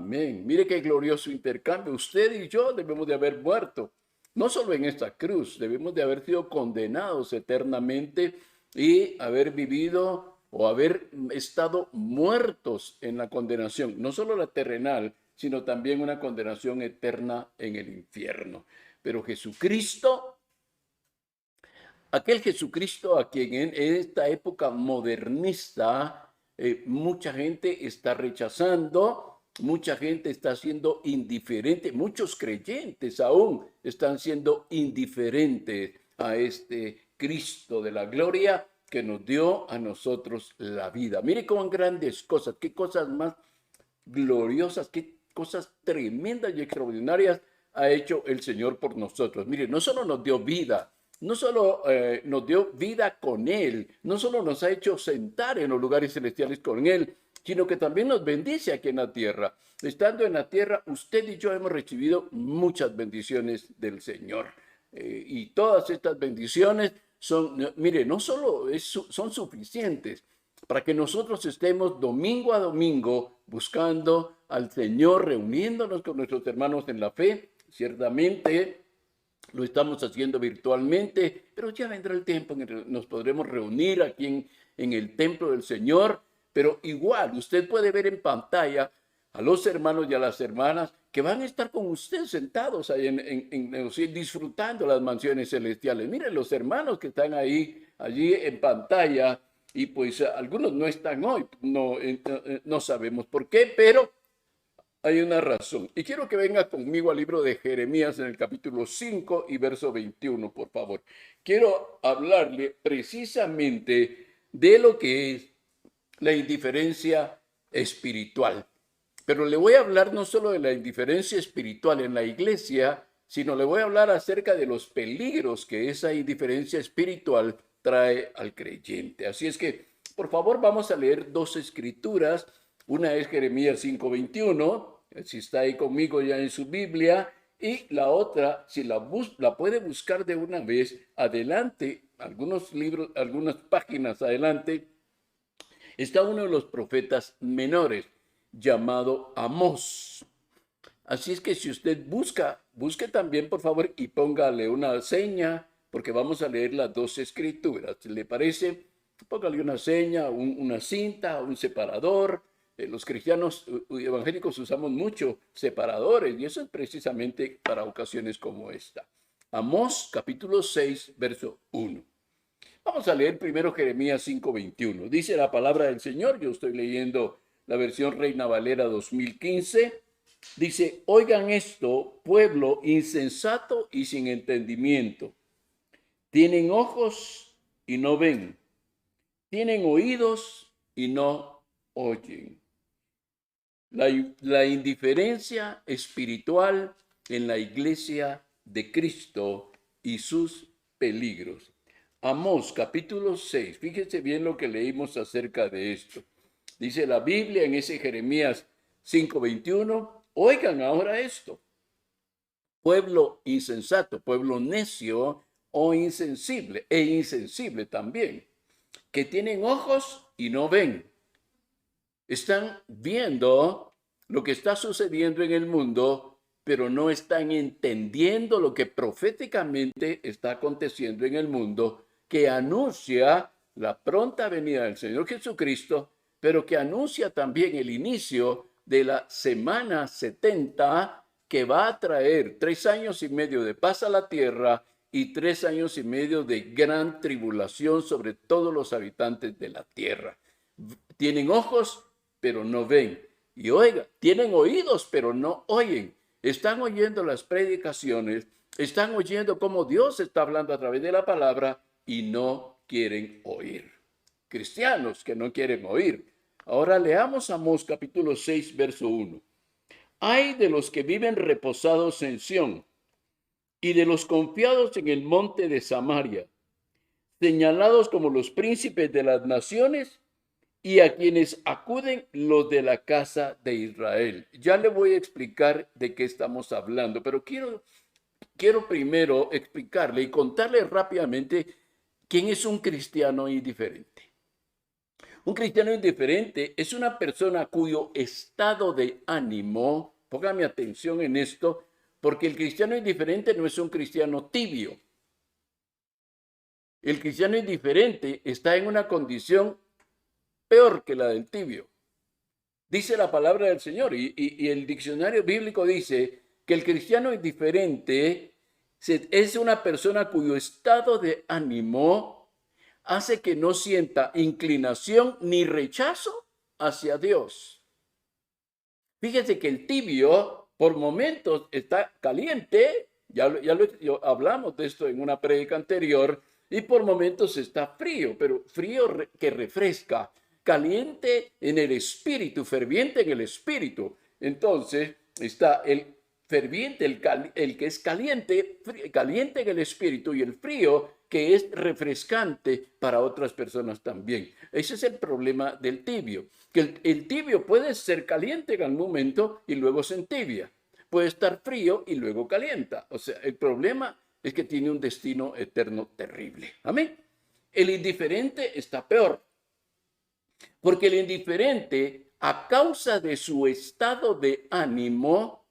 Amén. Mire qué glorioso intercambio. Usted y yo debemos de haber muerto, no solo en esta cruz, debemos de haber sido condenados eternamente y haber vivido o haber estado muertos en la condenación, no solo la terrenal, sino también una condenación eterna en el infierno. Pero Jesucristo, aquel Jesucristo a quien en esta época modernista mucha gente está rechazando, mucha gente está siendo indiferente, muchos creyentes aún están siendo indiferentes a este Cristo de la gloria que nos dio a nosotros la vida. Mire cómo grandes cosas, qué cosas más gloriosas, qué cosas tremendas y extraordinarias ha hecho el Señor por nosotros. Mire, no solo nos dio vida, no solo nos dio vida con Él, no solo nos ha hecho sentar en los lugares celestiales con Él, sino que también nos bendice aquí en la tierra. Estando en la tierra, usted y yo hemos recibido muchas bendiciones del Señor. Y todas estas bendiciones son, mire, no solo son suficientes para que nosotros estemos domingo a domingo buscando al Señor, reuniéndonos con nuestros hermanos en la fe. Ciertamente lo estamos haciendo virtualmente, pero ya vendrá el tiempo en que nos podremos reunir aquí en el templo del Señor. Pero igual, usted puede ver en pantalla a los hermanos y a las hermanas que van a estar con usted sentados ahí disfrutando las mansiones celestiales. Miren los hermanos que están ahí, allí en pantalla, y pues algunos no están hoy, no sabemos por qué, pero hay una razón. Y quiero que venga conmigo al libro de Jeremías en el capítulo 5 y verso 21, por favor. Quiero hablarle precisamente de lo que es la indiferencia espiritual. Pero le voy a hablar no solo de la indiferencia espiritual en la iglesia, sino le voy a hablar acerca de los peligros que esa indiferencia espiritual trae al creyente. Así es que, por favor, vamos a leer dos escrituras. Una es Jeremías 5:21, si está ahí conmigo ya en su Biblia, y la otra, si la puede buscar de una vez, adelante, algunos libros, algunas páginas adelante, está uno de los profetas menores, llamado Amós. Así es que si usted busque también, por favor, y póngale una seña, porque vamos a leer las dos escrituras. ¿Le parece? Póngale una seña, una cinta, un separador. Los cristianos evangélicos usamos mucho separadores, y eso es precisamente para ocasiones como esta. Amós, capítulo 6, verso 1. Vamos a leer primero Jeremías 5:21. Dice la palabra del Señor, yo estoy leyendo la versión Reina Valera 2015. Dice, oigan esto, pueblo insensato y sin entendimiento. Tienen ojos y no ven. Tienen oídos y no oyen. La indiferencia espiritual en la iglesia de Cristo y sus peligros. Amós, capítulo 6. Fíjense bien lo que leímos acerca de esto. Dice la Biblia en ese Jeremías 5:21. Oigan ahora esto. Pueblo insensato, pueblo necio o insensible, e insensible también, que tienen ojos y no ven. Están viendo lo que está sucediendo en el mundo, pero no están entendiendo lo que proféticamente está aconteciendo en el mundo, que anuncia la pronta venida del Señor Jesucristo, pero que anuncia también el inicio de la semana 70, que va a traer 3 años y medio de paz a la tierra y 3 años y medio de gran tribulación sobre todos los habitantes de la tierra. Tienen ojos, pero no ven. Y oiga, tienen oídos, pero no oyen. Están oyendo las predicaciones, están oyendo cómo Dios está hablando a través de la palabra y no quieren oír. Cristianos que no quieren oír. Ahora leamos Amós capítulo 6, verso 1. Ay de los que viven reposados en Sión y de los confiados en el monte de Samaria, señalados como los príncipes de las naciones, y a quienes acuden los de la casa de Israel. Ya le voy a explicar de qué estamos hablando, pero quiero primero explicarle y contarle rápidamente quién es un cristiano indiferente. Un cristiano indiferente es una persona cuyo estado de ánimo, póngame atención en esto, porque el cristiano indiferente no es un cristiano tibio. El cristiano indiferente está en una condición peor que la del tibio. Dice la palabra del Señor y el diccionario bíblico dice que el cristiano indiferente es una persona cuyo estado de ánimo hace que no sienta inclinación ni rechazo hacia Dios. Fíjese que el tibio por momentos está caliente, hablamos de esto en una prédica anterior, y por momentos está frío, pero frío que refresca, caliente en el espíritu, ferviente en el espíritu. Entonces está el ferviente, el que es caliente, caliente en el espíritu, y el frío que es refrescante para otras personas también. Ese es el problema del tibio, que el tibio puede ser caliente en algún momento y luego se entibia. Puede estar frío y luego calienta. O sea, el problema es que tiene un destino eterno terrible. Amén. El indiferente está peor, porque el indiferente, a causa de su estado de ánimo,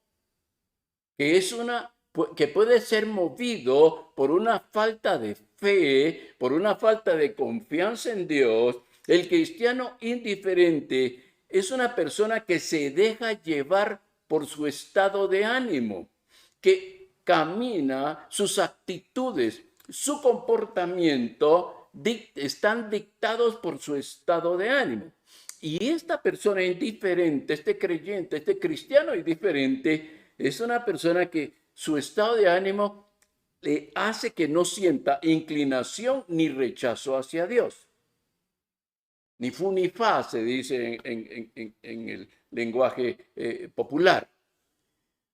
que puede ser movido por una falta de fe, por una falta de confianza en Dios, el cristiano indiferente es una persona que se deja llevar por su estado de ánimo, que camina, sus actitudes, su comportamiento están dictados por su estado de ánimo. Y esta persona indiferente, este creyente, este cristiano indiferente, es una persona que su estado de ánimo le hace que no sienta inclinación ni rechazo hacia Dios. Ni fu ni fa, se dice en el lenguaje popular.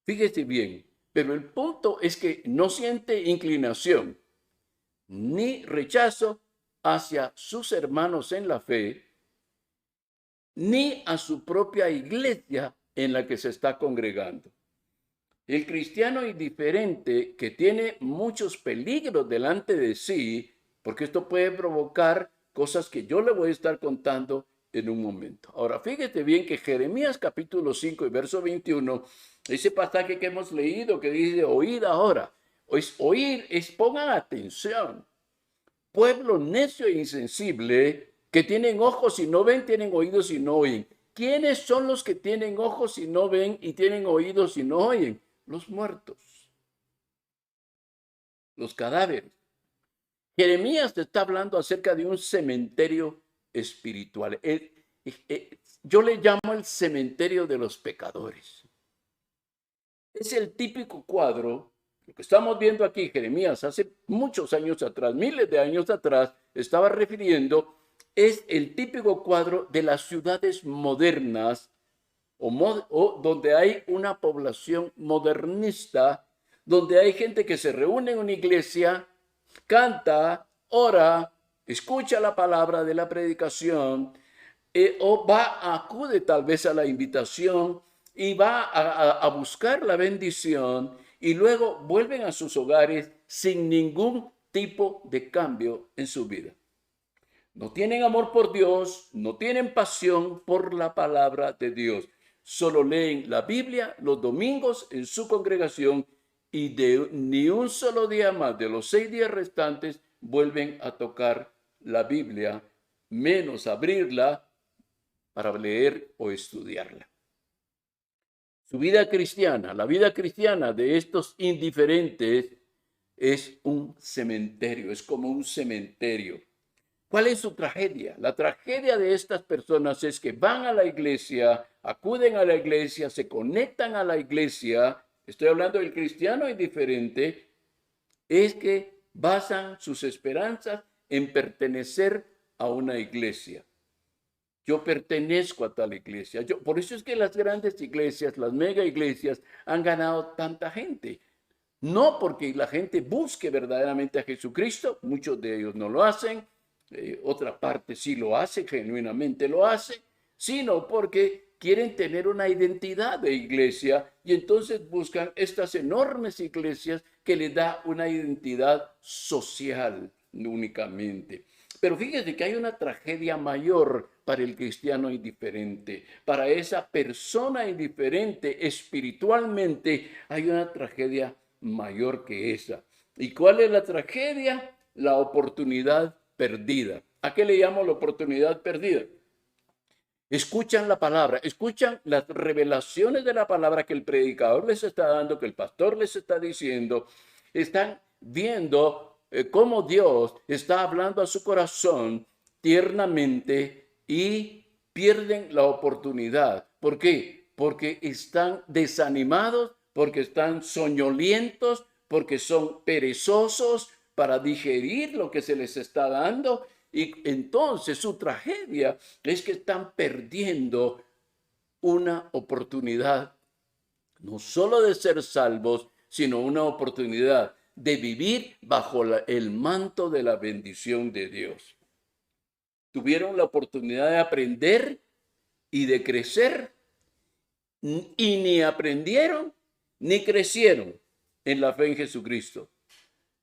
Fíjese bien, pero el punto es que no siente inclinación ni rechazo hacia sus hermanos en la fe, ni a su propia iglesia en la que se está congregando. El cristiano indiferente, que tiene muchos peligros delante de sí, porque esto puede provocar cosas que yo le voy a estar contando en un momento. Ahora, fíjate bien que Jeremías capítulo 5 y verso 21, ese pasaje que hemos leído que dice, oíd ahora, oír es pongan atención. Pueblo necio e insensible, que tienen ojos y no ven, tienen oídos y no oyen. ¿Quiénes son los que tienen ojos y no ven y tienen oídos y no oyen? Los muertos, los cadáveres. Jeremías te está hablando acerca de un cementerio espiritual. Yo le llamo el cementerio de los pecadores. Es el típico cuadro. Lo que estamos viendo aquí, Jeremías, hace muchos años atrás, miles de años atrás, estaba refiriendo, es el típico cuadro de las ciudades modernas o donde hay una población modernista, donde hay gente que se reúne en una iglesia, canta, ora, escucha la palabra de la predicación, acude tal vez a la invitación y va a buscar la bendición, y luego vuelven a sus hogares sin ningún tipo de cambio en su vida. No tienen amor por Dios, no tienen pasión por la palabra de Dios. Solo leen la Biblia los domingos en su congregación y ni un solo día más de los 6 días restantes vuelven a tocar la Biblia, menos abrirla para leer o estudiarla. Su vida cristiana, la vida cristiana de estos indiferentes es un cementerio, es como un cementerio. ¿Cuál es su tragedia? La tragedia de estas personas es que van a la iglesia, acuden a la iglesia, se conectan a la iglesia. Estoy hablando del cristiano indiferente, es que basan sus esperanzas en pertenecer a una iglesia. Yo pertenezco a tal iglesia. Por eso es que las grandes iglesias, las mega iglesias, han ganado tanta gente. No porque la gente busque verdaderamente a Jesucristo, muchos de ellos no lo hacen, otra parte sí lo hace, genuinamente lo hace, sino porque quieren tener una identidad de iglesia y entonces buscan estas enormes iglesias que les da una identidad social únicamente. Pero fíjese que hay una tragedia mayor para el cristiano indiferente. Para esa persona indiferente espiritualmente hay una tragedia mayor que esa. ¿Y cuál es la tragedia? La oportunidad perdida. ¿A qué le llamo la oportunidad perdida? Escuchan la palabra, escuchan las revelaciones de la palabra que el predicador les está dando, que el pastor les está diciendo. Están viendo cómo Dios está hablando a su corazón tiernamente y pierden la oportunidad. ¿Por qué? Porque están desanimados, porque están soñolientos, porque son perezosos para digerir lo que se les está dando. Y entonces su tragedia es que están perdiendo una oportunidad, no solo de ser salvos, sino una oportunidad de vivir bajo el manto de la bendición de Dios. Tuvieron la oportunidad de aprender y de crecer, y ni aprendieron ni crecieron en la fe en Jesucristo.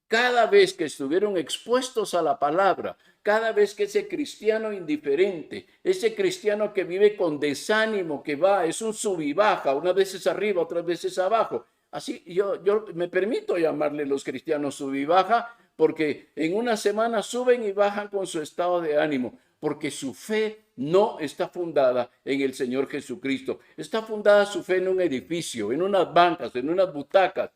Cada vez que estuvieron expuestos a la palabra, cada vez que ese cristiano indiferente, ese cristiano que vive con desánimo, que va, es un sub y baja, unas veces arriba, otras veces abajo. Así yo me permito llamarle los cristianos sub y baja, porque en una semana suben y bajan con su estado de ánimo, porque su fe no está fundada en el Señor Jesucristo. Está fundada su fe en un edificio, en unas bancas, en unas butacas,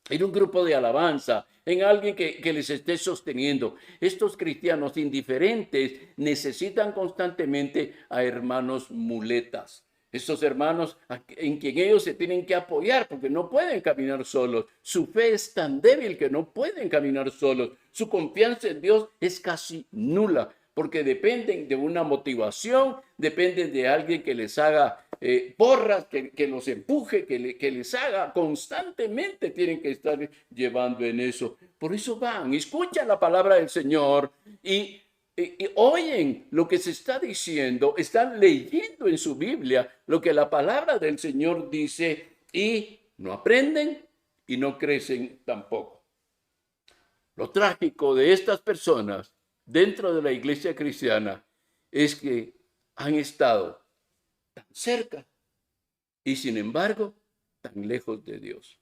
en un grupo de alabanza, en alguien que les esté sosteniendo. Estos cristianos indiferentes necesitan constantemente a hermanos muletas. Estos hermanos en quien ellos se tienen que apoyar porque no pueden caminar solos. Su fe es tan débil que no pueden caminar solos. Su confianza en Dios es casi nula porque dependen de una motivación, dependen de alguien que les haga porras, que los empuje, que les haga constantemente, tienen que estar llevando en eso. Por eso van, escuchan la palabra del Señor y oyen lo que se está diciendo, están leyendo en su Biblia lo que la palabra del Señor dice y no aprenden y no crecen tampoco. Lo trágico de estas personas dentro de la iglesia cristiana es que han estado tan cerca y sin embargo tan lejos de Dios.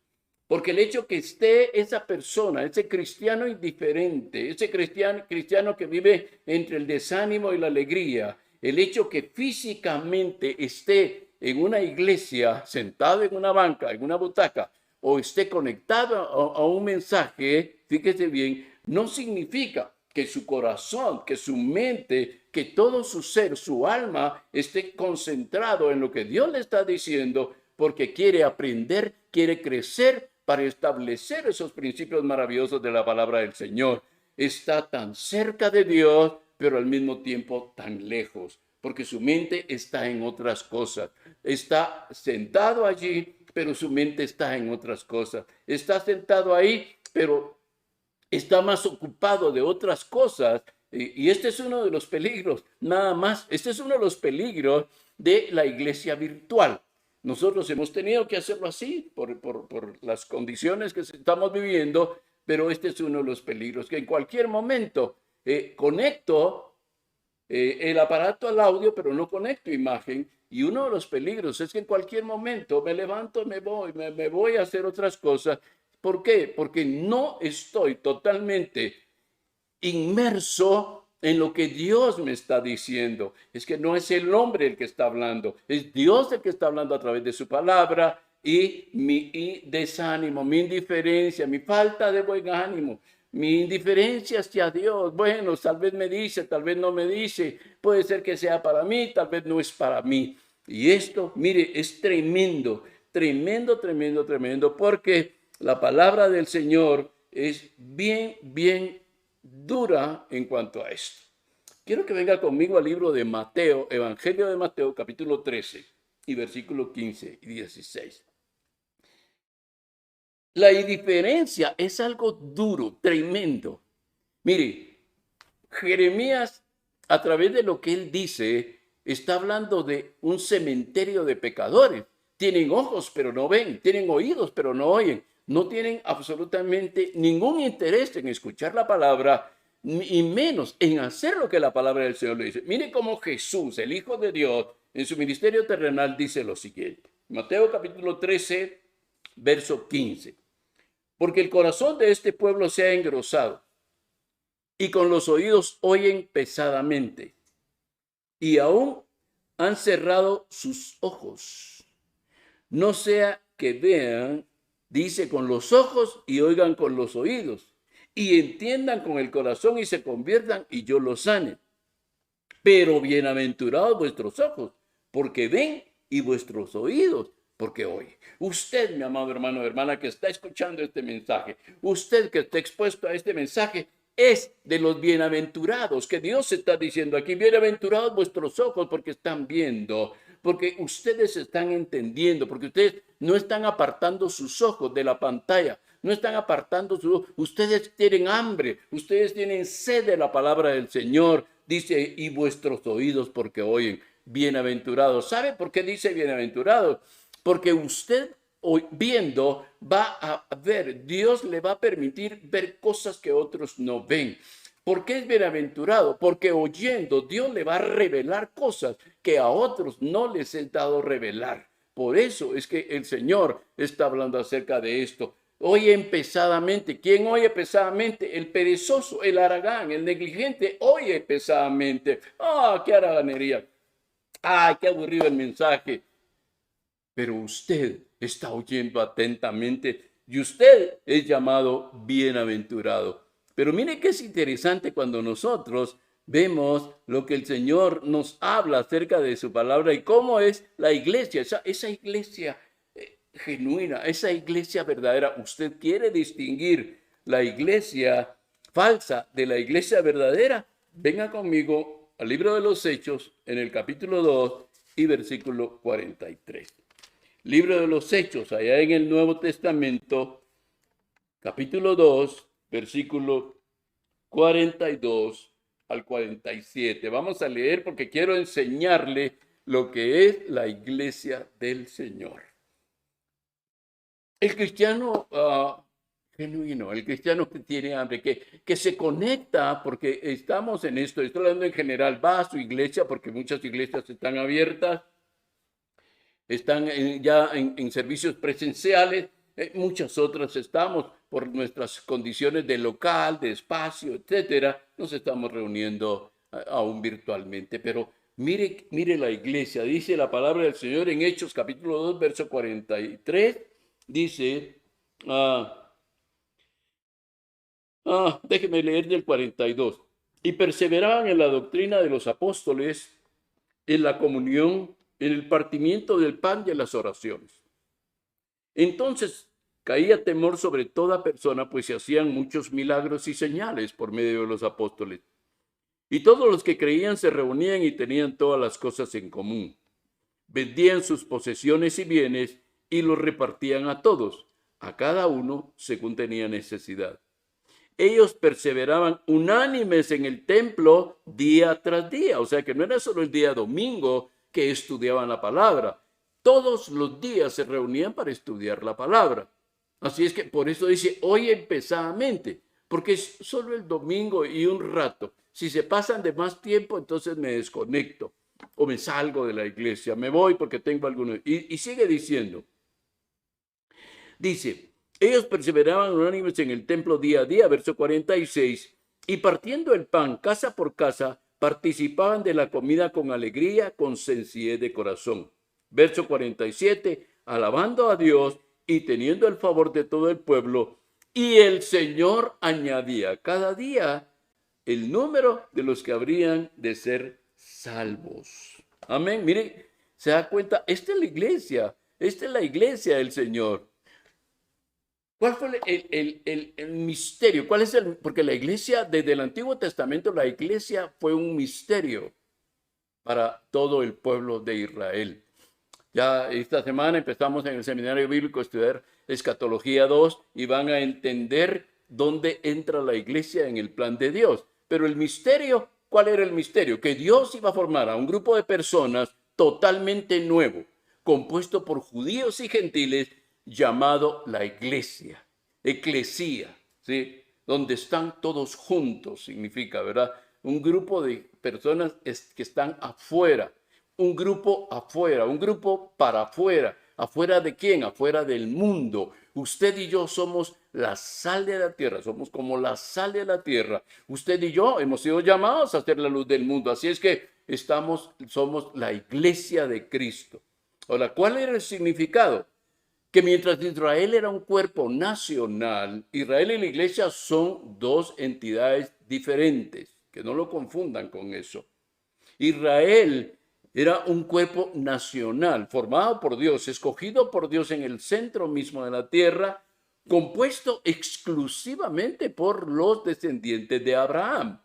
Porque el hecho que esté esa persona, ese cristiano indiferente, ese cristiano que vive entre el desánimo y la alegría, el hecho que físicamente esté en una iglesia, sentado en una banca, en una butaca, o esté conectado a un mensaje, fíjese bien, no significa que su corazón, que su mente, que todo su ser, su alma esté concentrado en lo que Dios le está diciendo, porque quiere aprender, quiere crecer para establecer esos principios maravillosos de la palabra del Señor. Está tan cerca de Dios, pero al mismo tiempo tan lejos, porque su mente está en otras cosas. Está sentado allí, pero su mente está en otras cosas. Está sentado ahí, pero está más ocupado de otras cosas. Y este es uno de los peligros, nada más. Este es uno de los peligros de la iglesia virtual. Nosotros hemos tenido que hacerlo así por las condiciones que estamos viviendo, pero este es uno de los peligros, que en cualquier momento conecto el aparato al audio, pero no conecto imagen. Y uno de los peligros es que en cualquier momento me levanto, me voy a hacer otras cosas. ¿Por qué? Porque no estoy totalmente inmerso en lo que Dios me está diciendo. Es que no es el hombre el que está hablando, es Dios el que está hablando a través de su palabra, y mi desánimo, mi indiferencia, mi falta de buen ánimo, mi indiferencia hacia Dios. Bueno, tal vez me dice, tal vez no me dice, puede ser que sea para mí, tal vez no es para mí. Y esto, mire, es tremendo, tremendo, tremendo, tremendo, porque la palabra del Señor es bien, bien dura en cuanto a esto. Quiero que venga conmigo al libro de Mateo, Evangelio de Mateo, capítulo 13 y versículos 15 y 16. La indiferencia es algo duro, tremendo. Mire, Jeremías, a través de lo que él dice, está hablando de un cementerio de pecadores. Tienen ojos, pero no ven. Tienen oídos, pero no oyen. No tienen absolutamente ningún interés en escuchar la palabra, y menos en hacer lo que la palabra del Señor le dice. Mire cómo Jesús, el Hijo de Dios, en su ministerio terrenal dice lo siguiente. Mateo capítulo 13, verso 15. Porque el corazón de este pueblo se ha engrosado y con los oídos oyen pesadamente y aún han cerrado sus ojos. No sea que vean, dice, con los ojos y oigan con los oídos y entiendan con el corazón y se conviertan y yo los sane. Pero bienaventurados vuestros ojos, porque ven, y vuestros oídos, porque oyen. Usted, mi amado hermano o hermana que está escuchando este mensaje, usted que está expuesto a este mensaje, es de los bienaventurados, que Dios está diciendo aquí, bienaventurados vuestros ojos porque están viendo, porque ustedes están entendiendo, porque ustedes no están apartando sus ojos de la pantalla, no están apartando sus ojos, ustedes tienen hambre, ustedes tienen sed de la palabra del Señor, dice, y vuestros oídos porque oyen, bienaventurados. ¿Sabe por qué dice bienaventurados? Porque usted hoy viendo va a ver, Dios le va a permitir ver cosas que otros no ven. ¿Por qué es bienaventurado? Porque oyendo Dios le va a revelar cosas que a otros no les es dado revelar. Por eso es que el Señor está hablando acerca de esto. Oyen pesadamente. ¿Quién oye pesadamente? El perezoso, el haragán, el negligente oye pesadamente. ¡Ah, qué haraganería! ¡Ay, qué aburrido el mensaje! Pero usted está oyendo atentamente y usted es llamado bienaventurado. Pero mire que es interesante cuando nosotros vemos lo que el Señor nos habla acerca de su palabra y cómo es la iglesia, esa iglesia genuina, esa iglesia verdadera. Usted quiere distinguir la iglesia falsa de la iglesia verdadera. Venga conmigo al libro de los Hechos en el capítulo 2 y versículo 43. Libro de los Hechos, allá en el Nuevo Testamento, capítulo 2, versículo 42 al 47. Vamos a leer porque quiero enseñarle lo que es la iglesia del Señor. El cristiano genuino, el cristiano que tiene hambre, que se conecta, porque estamos en esto, estoy hablando en general, va a su iglesia porque muchas iglesias están abiertas, están ya en servicios presenciales, muchas otras estamos por nuestras condiciones de local, de espacio, etcétera, nos estamos reuniendo aún virtualmente, pero mire la iglesia, dice la palabra del Señor en Hechos capítulo 2, verso 43, dice, déjeme leer del 42, y perseveraban en la doctrina de los apóstoles, en la comunión, en el partimiento del pan y en las oraciones. Entonces caía temor sobre toda persona, pues se hacían muchos milagros y señales por medio de los apóstoles. Y todos los que creían se reunían y tenían todas las cosas en común. Vendían sus posesiones y bienes y los repartían a todos, a cada uno según tenía necesidad. Ellos perseveraban unánimes en el templo día tras día. O sea que no era solo el día domingo que estudiaban la palabra. Todos los días se reunían para estudiar la palabra. Así es que por eso dice, oyen pesadamente, porque es solo el domingo y un rato. Si se pasan de más tiempo, entonces me desconecto o me salgo de la iglesia. Me voy porque tengo algunos. Y sigue diciendo. Dice, ellos perseveraban unánimes en el templo día a día, verso 46, y partiendo el pan casa por casa, participaban de la comida con alegría, con sencillez de corazón. Verso 47, alabando a Dios y teniendo el favor de todo el pueblo, y el Señor añadía cada día el número de los que habrían de ser salvos. Amén. Mire, se da cuenta, esta es la iglesia del Señor. ¿Cuál fue el misterio? ¿Cuál es porque la iglesia, desde el Antiguo Testamento, la iglesia fue un misterio para todo el pueblo de Israel. Ya esta semana empezamos en el seminario bíblico a estudiar Escatología 2 y van a entender dónde entra la iglesia en el plan de Dios. Pero el misterio, ¿cuál era el misterio? Que Dios iba a formar a un grupo de personas totalmente nuevo, compuesto por judíos y gentiles, llamado la iglesia, eclesía, ¿sí? donde están todos juntos, significa, ¿verdad? Un grupo de personas que están afuera, un grupo afuera, un grupo para afuera. ¿Afuera de quién? Afuera del mundo. Usted y yo somos la sal de la tierra, somos como la sal de la tierra. Usted y yo hemos sido llamados a ser la luz del mundo, así es que somos la iglesia de Cristo. Ahora, ¿cuál era el significado? Que mientras Israel era un cuerpo nacional, Israel y la iglesia son dos entidades diferentes, que no lo confundan con eso. Israel era un cuerpo nacional, formado por Dios, escogido por Dios en el centro mismo de la tierra, compuesto exclusivamente por los descendientes de Abraham.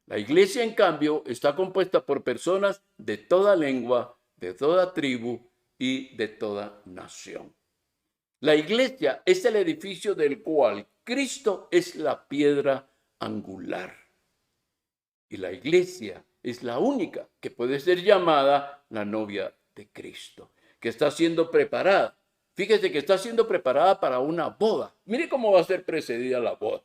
La iglesia, en cambio, está compuesta por personas de toda lengua, de toda tribu y de toda nación. La iglesia es el edificio del cual Cristo es la piedra angular. Y la iglesia es la única que puede ser llamada la novia de Cristo, que está siendo preparada. Fíjese que está siendo preparada para una boda. Mire cómo va a ser precedida la boda.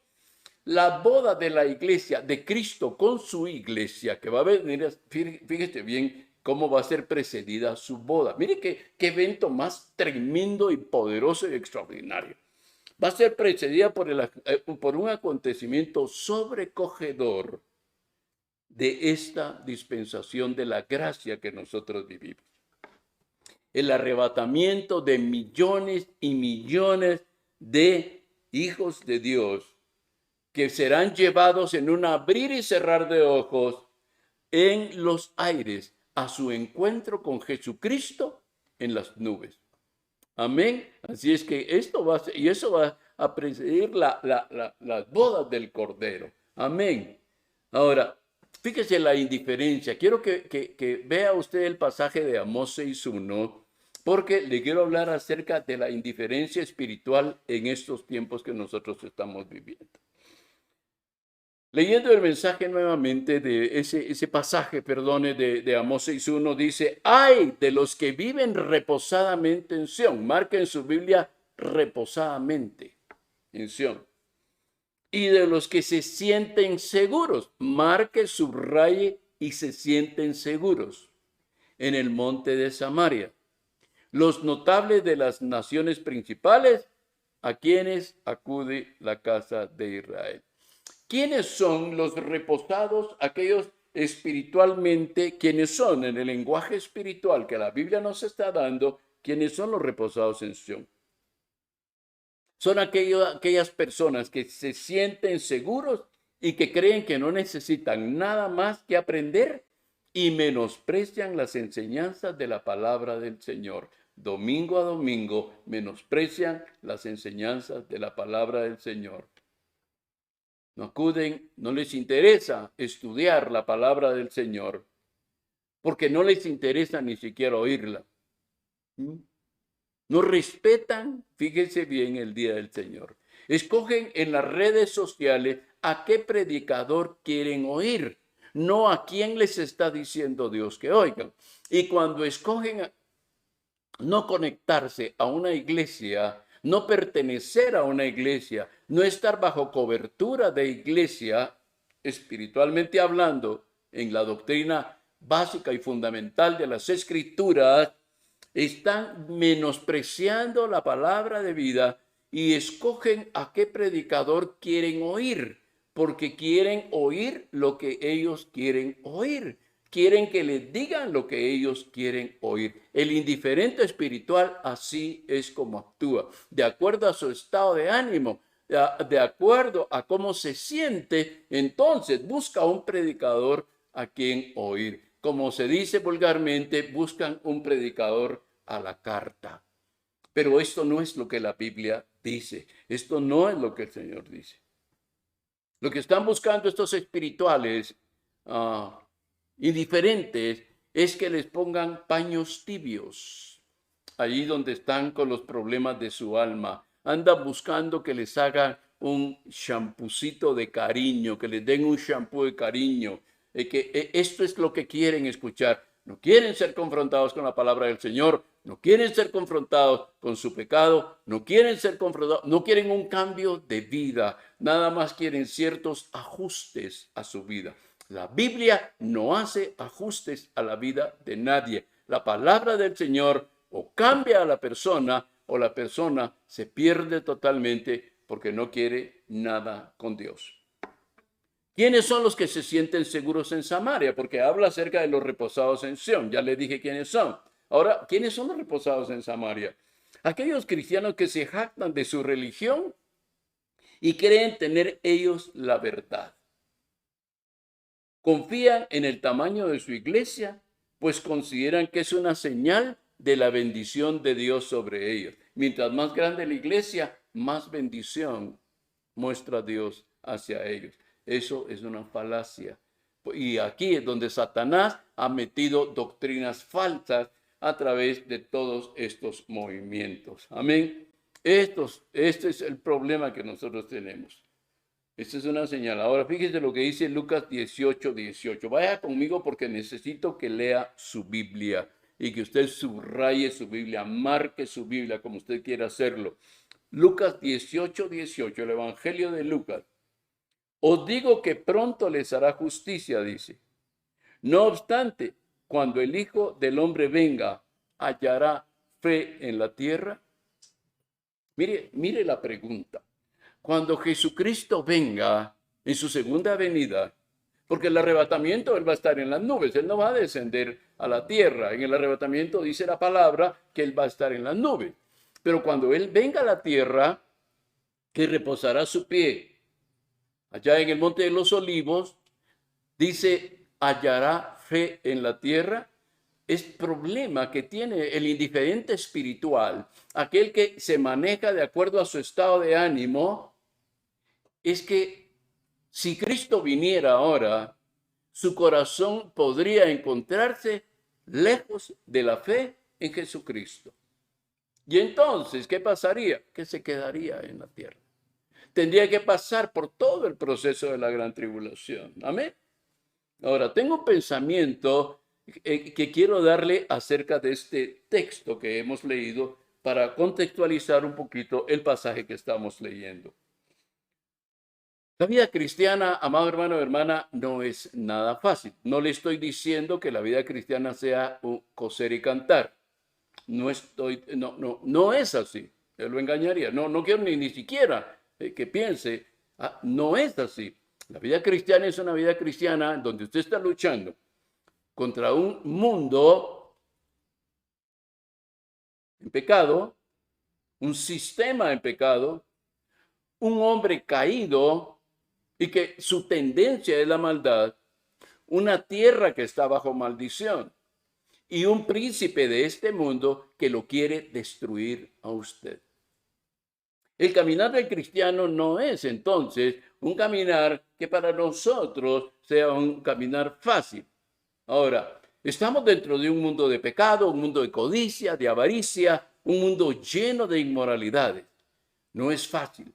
La boda de la iglesia, de Cristo con su iglesia, que va a venir, fíjese bien cómo va a ser precedida su boda. Mire qué evento más tremendo y poderoso y extraordinario. Va a ser precedida por un acontecimiento sobrecogedor de esta dispensación de la gracia que nosotros vivimos. El arrebatamiento de millones y millones de hijos de Dios que serán llevados en un abrir y cerrar de ojos en los aires a su encuentro con Jesucristo en las nubes. Amén. Así es que esto va a ser, y eso va a presidir las bodas del Cordero. Amén. Ahora, fíjese la indiferencia. Quiero que vea usted el pasaje de Amós 6:1, porque le quiero hablar acerca de la indiferencia espiritual en estos tiempos que nosotros estamos viviendo. Leyendo el mensaje nuevamente de ese pasaje, perdone, de Amós 6:1, dice: ay de los que viven reposadamente en Sión. Marca en su Biblia reposadamente en Sión. Y de los que se sienten seguros. Marque, subraye y se sienten seguros en el monte de Samaria. Los notables de las naciones principales, a quienes acude la casa de Israel. ¿Quiénes son los reposados? Aquellos espiritualmente, ¿quiénes son en el lenguaje espiritual que la Biblia nos está dando? ¿Quiénes son los reposados en Sión? Son aquellas personas que se sienten seguros y que creen que no necesitan nada más que aprender y menosprecian las enseñanzas de la palabra del Señor. Domingo a domingo menosprecian las enseñanzas de la palabra del Señor. No acuden, no les interesa estudiar la palabra del Señor, porque no les interesa ni siquiera oírla. No respetan, fíjense bien, el día del Señor. Escogen en las redes sociales a qué predicador quieren oír, no a quién les está diciendo Dios que oigan. Y cuando escogen no conectarse a una iglesia, no pertenecer a una iglesia, no estar bajo cobertura de iglesia, espiritualmente hablando, en la doctrina básica y fundamental de las Escrituras, están menospreciando la palabra de vida y escogen a qué predicador quieren oír, porque quieren oír lo que ellos quieren oír. Quieren que les digan lo que ellos quieren oír. El indiferente espiritual así es como actúa, de acuerdo a su estado de ánimo, de acuerdo a cómo se siente, entonces busca un predicador a quien oír. Como se dice vulgarmente, buscan un predicador a la carta. Pero esto no es lo que la Biblia dice. Esto no es lo que el Señor dice. Lo que están buscando estos espirituales indiferentes es que les pongan paños tibios allí donde están con los problemas de su alma. Andan buscando que les hagan un champucito de cariño, que les den un champú de cariño. Esto es lo que quieren escuchar. no quieren ser confrontados con la palabra del Señor, no quieren ser confrontados con su pecado, no quieren ser confrontados, no quieren un cambio de vida, nada más quieren ciertos ajustes a su vida. La Biblia no hace ajustes a la vida de nadie. La palabra del Señor o cambia a la persona o la persona se pierde totalmente porque no quiere nada con Dios. ¿Quiénes son los que se sienten seguros en Samaria? Porque habla acerca de los reposados en Sión. Ya le dije quiénes son. Ahora, ¿quiénes son los reposados en Samaria? Aquellos cristianos que se jactan de su religión y creen tener ellos la verdad. Confían en el tamaño de su iglesia, pues consideran que es una señal de la bendición de Dios sobre ellos. Mientras más grande la iglesia, más bendición muestra Dios hacia ellos. Eso es una falacia. Y aquí es donde Satanás ha metido doctrinas falsas a través de todos estos movimientos. Amén. Este es el problema que nosotros tenemos. Esta es una señal. Ahora fíjese lo que dice Lucas 18:18. Vaya conmigo porque necesito que lea su Biblia y que usted subraye su Biblia, marque su Biblia como usted quiera hacerlo. Lucas 18:18, el Evangelio de Lucas. Os digo que pronto les hará justicia, dice. No obstante, cuando el Hijo del Hombre venga, ¿hallará fe en la tierra? Mire la pregunta. Cuando Jesucristo venga en su segunda venida, porque el arrebatamiento Él va a estar en las nubes, Él no va a descender a la tierra. En el arrebatamiento dice la palabra que Él va a estar en las nubes. Pero cuando Él venga a la tierra, que reposará su pie allá en el monte de los olivos, dice, ¿hallará fe en la tierra? Es problema que tiene el indiferente espiritual, aquel que se maneja de acuerdo a su estado de ánimo, es que si Cristo viniera ahora, su corazón podría encontrarse lejos de la fe en Jesucristo. Y entonces, ¿qué pasaría? Que se quedaría en la tierra. Tendría que pasar por todo el proceso de la gran tribulación. Amén. Ahora, tengo un pensamiento que quiero darle acerca de este texto que hemos leído para contextualizar un poquito el pasaje que estamos leyendo. La vida cristiana, amado hermano o hermana, no es nada fácil. No le estoy diciendo que la vida cristiana sea un coser y cantar. No es así. Él lo engañaría. No quiero ni siquiera que piense, no es así. La vida cristiana es una vida cristiana donde usted está luchando contra un mundo en pecado, un sistema en pecado, un hombre caído y que su tendencia es la maldad, una tierra que está bajo maldición y un príncipe de este mundo que lo quiere destruir a usted. El caminar del cristiano no es entonces un caminar que para nosotros sea un caminar fácil. Ahora, estamos dentro de un mundo de pecado, un mundo de codicia, de avaricia, un mundo lleno de inmoralidades. No es fácil.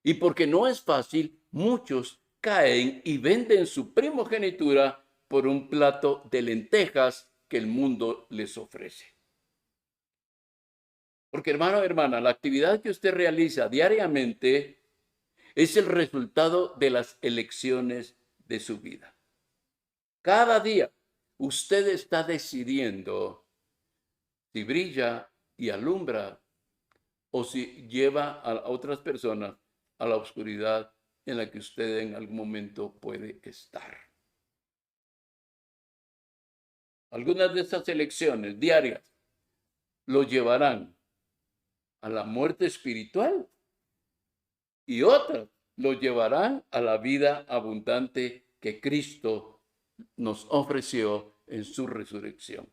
Y porque no es fácil, muchos caen y venden su primogenitura por un plato de lentejas que el mundo les ofrece. Porque hermano, hermana, la actividad que usted realiza diariamente es el resultado de las elecciones de su vida. Cada día usted está decidiendo si brilla y alumbra o si lleva a otras personas a la oscuridad en la que usted en algún momento puede estar. Algunas de estas elecciones diarias lo llevarán a la muerte espiritual y otras lo llevarán a la vida abundante que Cristo nos ofreció en su resurrección.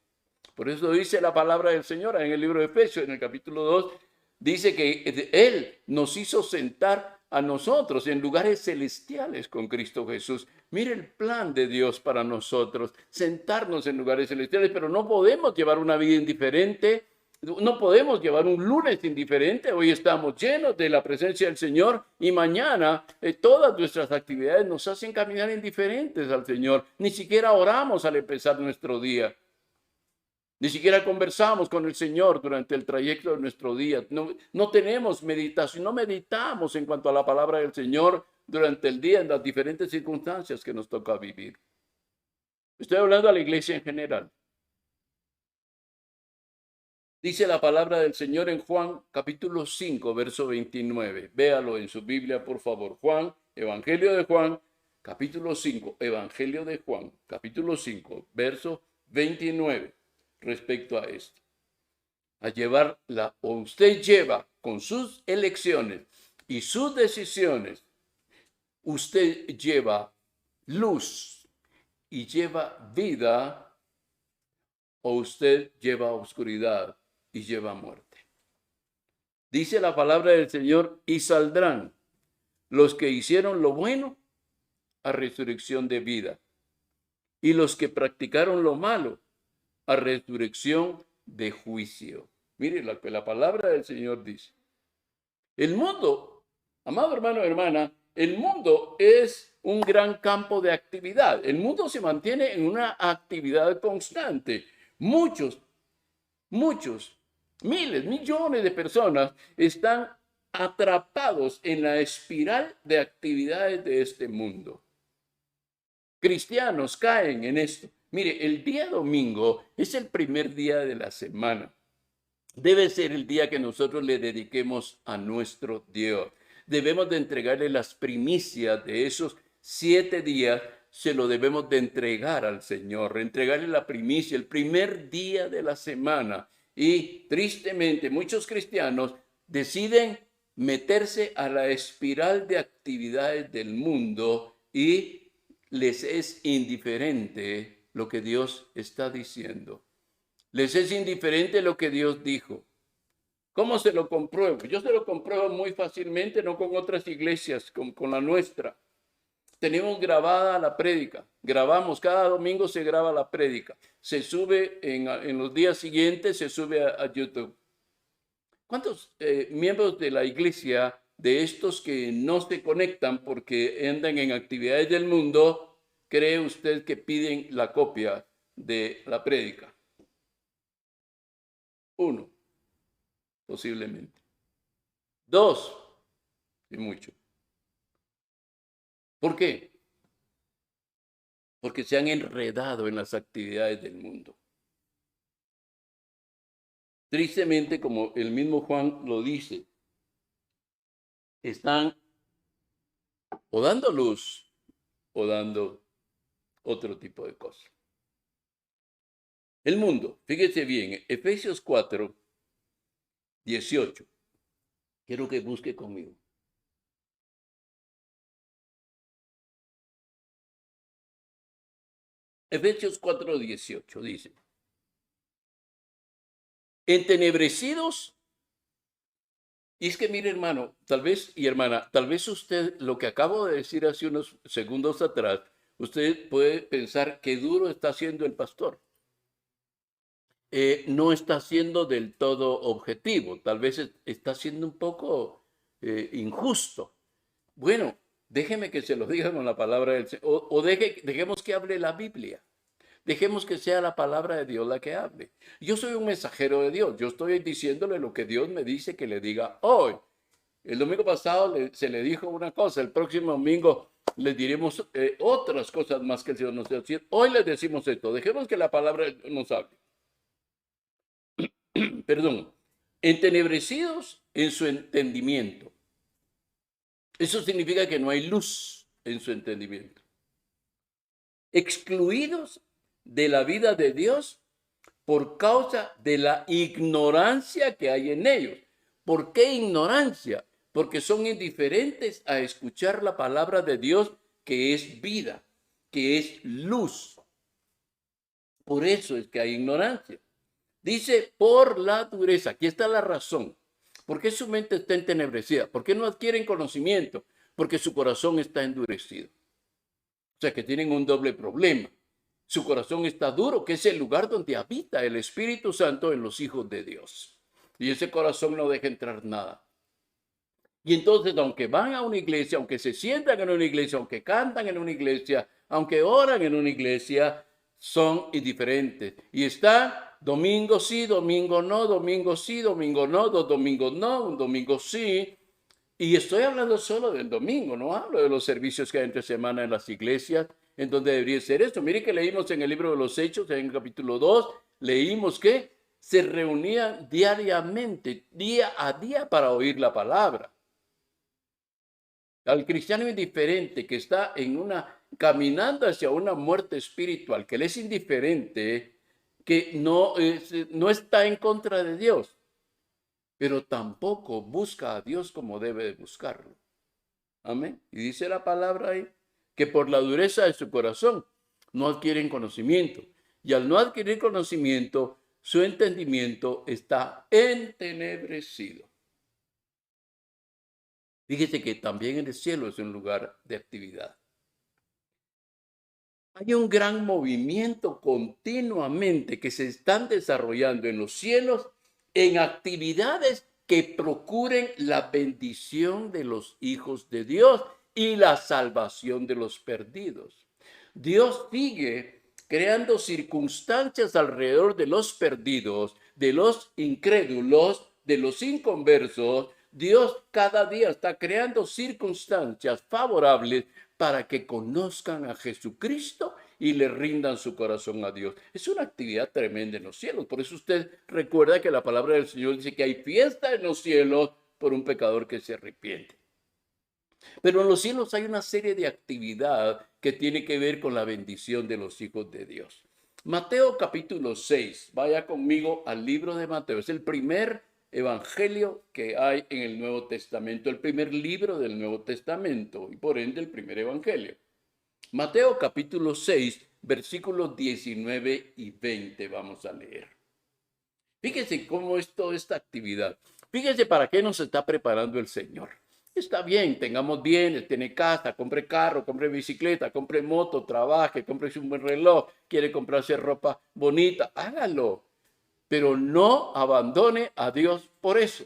Por eso dice la palabra del Señor en el libro de Efesios, en el capítulo 2, dice que Él nos hizo sentar a nosotros en lugares celestiales con Cristo Jesús. Mire el plan de Dios para nosotros, sentarnos en lugares celestiales, pero no podemos llevar una vida indiferente No podemos llevar un lunes indiferente. Hoy estamos llenos de la presencia del Señor y mañana todas nuestras actividades nos hacen caminar indiferentes al Señor. Ni siquiera oramos al empezar nuestro día. Ni siquiera conversamos con el Señor durante el trayecto de nuestro día. No tenemos meditación, no meditamos en cuanto a la palabra del Señor durante el día en las diferentes circunstancias que nos toca vivir. Estoy hablando a la iglesia en general. Dice la palabra del Señor en Juan capítulo 5, verso 29. Véalo en su Biblia, por favor. Juan, Evangelio de Juan, capítulo 5, Evangelio de Juan, capítulo 5, verso 29. Respecto a esto. O usted lleva con sus elecciones y sus decisiones, usted lleva luz y lleva vida, o usted lleva oscuridad y lleva muerte. Dice la palabra del Señor, y saldrán los que hicieron lo bueno a resurrección de vida, y los que practicaron lo malo a resurrección de juicio. Mire lo que la palabra del Señor dice. El mundo, amado hermano, hermana, el mundo es un gran campo de actividad. El mundo se mantiene en una actividad constante. Muchos, miles, millones de personas están atrapados en la espiral de actividades de este mundo. Cristianos caen en esto. Mire, el día domingo es el primer día de la semana. Debe ser el día que nosotros le dediquemos a nuestro Dios. Debemos de entregarle las primicias de esos 7 días. Se lo debemos de entregar al Señor, entregarle la primicia, el primer día de la semana. Y tristemente muchos cristianos deciden meterse a la espiral de actividades del mundo y les es indiferente lo que Dios está diciendo. Les es indiferente lo que Dios dijo. ¿Cómo se lo compruebo? Yo se lo compruebo muy fácilmente, no con otras iglesias, con la nuestra. Tenemos grabada la prédica. Grabamos, cada domingo se graba la prédica. Se sube en los días siguientes, se sube a YouTube. ¿Cuántos miembros de la iglesia, de estos que no se conectan porque andan en actividades del mundo, cree usted que piden la copia de la prédica? 1, posiblemente. 2, y mucho. ¿Por qué? Porque se han enredado en las actividades del mundo. Tristemente, como el mismo Juan lo dice, están o dando luz o dando otro tipo de cosas. El mundo, fíjese bien, Efesios 4, 18. Quiero que busque conmigo. Efesios 4, 18 dice: entenebrecidos. Y es que mire, hermano, tal vez, y hermana, tal vez usted, lo que acabo de decir hace unos segundos atrás, usted puede pensar qué duro está haciendo el pastor. No está siendo del todo objetivo, tal vez está siendo un poco injusto. Bueno, déjeme que se lo diga con la palabra del Señor, o dejemos que hable la Biblia. Dejemos que sea la palabra de Dios la que hable. Yo soy un mensajero de Dios. Yo estoy diciéndole lo que Dios me dice que le diga hoy. El domingo pasado se le dijo una cosa. El próximo domingo les diremos otras cosas más que el Señor nos dice. Hoy les decimos esto. Dejemos que la palabra nos hable. Perdón. Entenebrecidos en su entendimiento. Eso significa que no hay luz en su entendimiento. Excluidos de la vida de Dios por causa de la ignorancia que hay en ellos. ¿Por qué ignorancia? Porque son indiferentes a escuchar la palabra de Dios, que es vida, que es luz. Por eso es que hay ignorancia. Dice, por la dureza. Aquí está la razón. ¿Por qué su mente está entenebrecida? ¿Por qué no adquieren conocimiento? Porque su corazón está endurecido. O sea que tienen un doble problema. Su corazón está duro, que es el lugar donde habita el Espíritu Santo en los hijos de Dios. y ese corazón no deja entrar nada. Y entonces, aunque van a una iglesia, aunque se sientan en una iglesia, aunque cantan en una iglesia, aunque oran en una iglesia, son indiferentes. Y están domingo sí, domingo no, domingo sí, domingo no, dos domingos no, un domingo sí. Y estoy hablando solo del domingo, no hablo de los servicios que hay entre semana en las iglesias, en donde debería ser esto. Mire que leímos en el libro de los Hechos, en el capítulo 2, leímos que se reunían diariamente, día a día, para oír la palabra. Al cristiano indiferente que está caminando hacia una muerte espiritual, que le es indiferente, que no está en contra de Dios, pero tampoco busca a Dios como debe de buscarlo. Amén. Y dice la palabra ahí que por la dureza de su corazón no adquieren conocimiento. Y al no adquirir conocimiento, su entendimiento está entenebrecido. Fíjese que también en el cielo es un lugar de actividad. Hay un gran movimiento continuamente que se están desarrollando en los cielos en actividades que procuren la bendición de los hijos de Dios y la salvación de los perdidos. Dios sigue creando circunstancias alrededor de los perdidos, de los incrédulos, de los inconversos. Dios cada día está creando circunstancias favorables para que conozcan a Jesucristo y le rindan su corazón a Dios. Es una actividad tremenda en los cielos. Por eso usted recuerda que la palabra del Señor dice que hay fiesta en los cielos por un pecador que se arrepiente. Pero en los cielos hay una serie de actividad que tiene que ver con la bendición de los hijos de Dios. Mateo capítulo 6, vaya conmigo al libro de Mateo. Es el primer evangelio que hay en el Nuevo Testamento, el primer libro del Nuevo Testamento y por ende el primer evangelio. Mateo capítulo 6, versículos 19 y 20 vamos a leer. Fíjese cómo es toda esta actividad. Fíjese para qué nos está preparando el Señor. Está bien, tengamos bienes, tiene casa, compre carro, compre bicicleta, compre moto, trabaje, compre un buen reloj, quiere comprarse ropa bonita, hágalo. Pero no abandone a Dios por eso.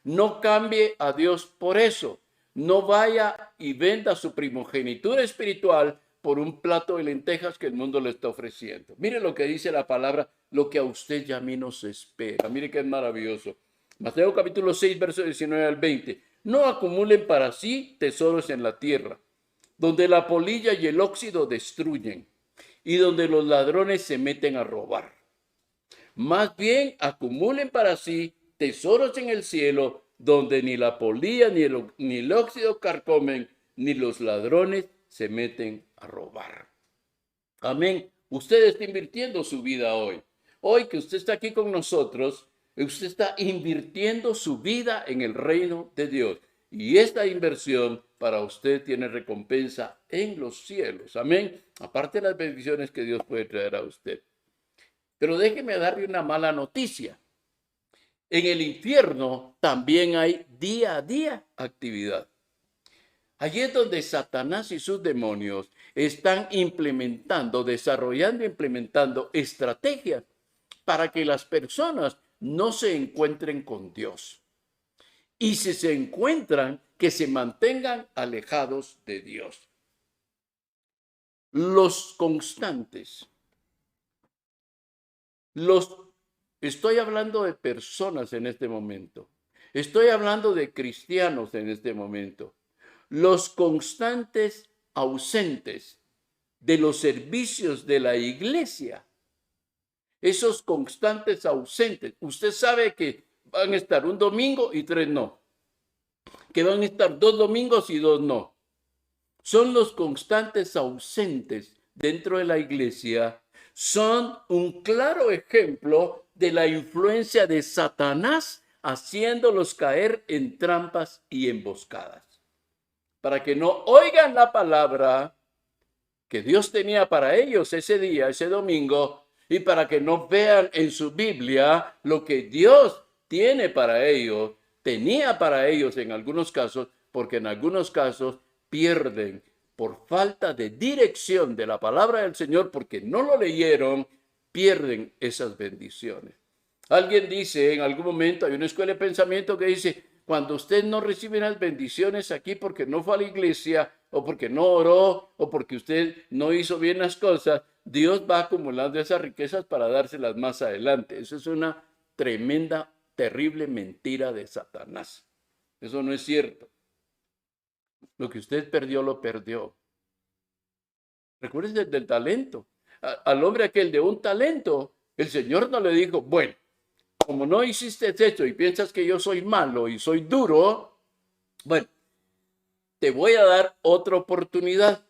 No cambie a Dios por eso. No vaya y venda su primogenitura espiritual por un plato de lentejas que el mundo le está ofreciendo. Mire lo que dice la palabra, lo que a usted y a mí nos espera. Mire que es maravilloso. Mateo capítulo 6, verso 19 al 20. No acumulen para sí tesoros en la tierra, donde la polilla y el óxido destruyen, y donde los ladrones se meten a robar. Más bien acumulen para sí tesoros en el cielo, donde ni la polilla ni el óxido carcomen, ni los ladrones se meten a robar. Amén. Usted está invirtiendo su vida hoy. Hoy que usted está aquí con nosotros, usted está invirtiendo su vida en el reino de Dios. Y esta inversión para usted tiene recompensa en los cielos. Amén. Aparte de las bendiciones que Dios puede traer a usted. Pero déjeme darle una mala noticia. En el infierno también hay día a día actividad. Allí es donde Satanás y sus demonios están desarrollando e implementando estrategias para que las personas no se encuentren con Dios. Y si se encuentran, que se mantengan alejados de Dios. Los constantes. Estoy hablando de personas en este momento. Estoy hablando de cristianos en este momento. Los constantes ausentes de los servicios de la iglesia. Esos constantes ausentes. Usted sabe que van a estar un domingo y 3 no. Que van a estar 2 domingos y 2 no. Son los constantes ausentes dentro de la iglesia. Son un claro ejemplo de la influencia de Satanás haciéndolos caer en trampas y emboscadas. Para que no oigan la palabra que Dios tenía para ellos ese día, ese domingo, y para que no vean en su Biblia lo que Dios tiene para ellos, tenía para ellos en algunos casos, porque en algunos casos pierden por falta de dirección de la palabra del Señor, porque no lo leyeron, pierden esas bendiciones. Alguien dice, en algún momento, hay una escuela de pensamiento que dice, cuando usted no recibe las bendiciones aquí porque no fue a la iglesia, o porque no oró, o porque usted no hizo bien las cosas, Dios va acumulando esas riquezas para dárselas más adelante. Eso es una tremenda, terrible mentira de Satanás. Eso no es cierto. Lo que usted perdió, lo perdió. Recuérdese del talento. Al hombre aquel de un talento, el Señor no le dijo, bueno, como no hiciste esto y piensas que yo soy malo y soy duro, bueno, te voy a dar otra oportunidad.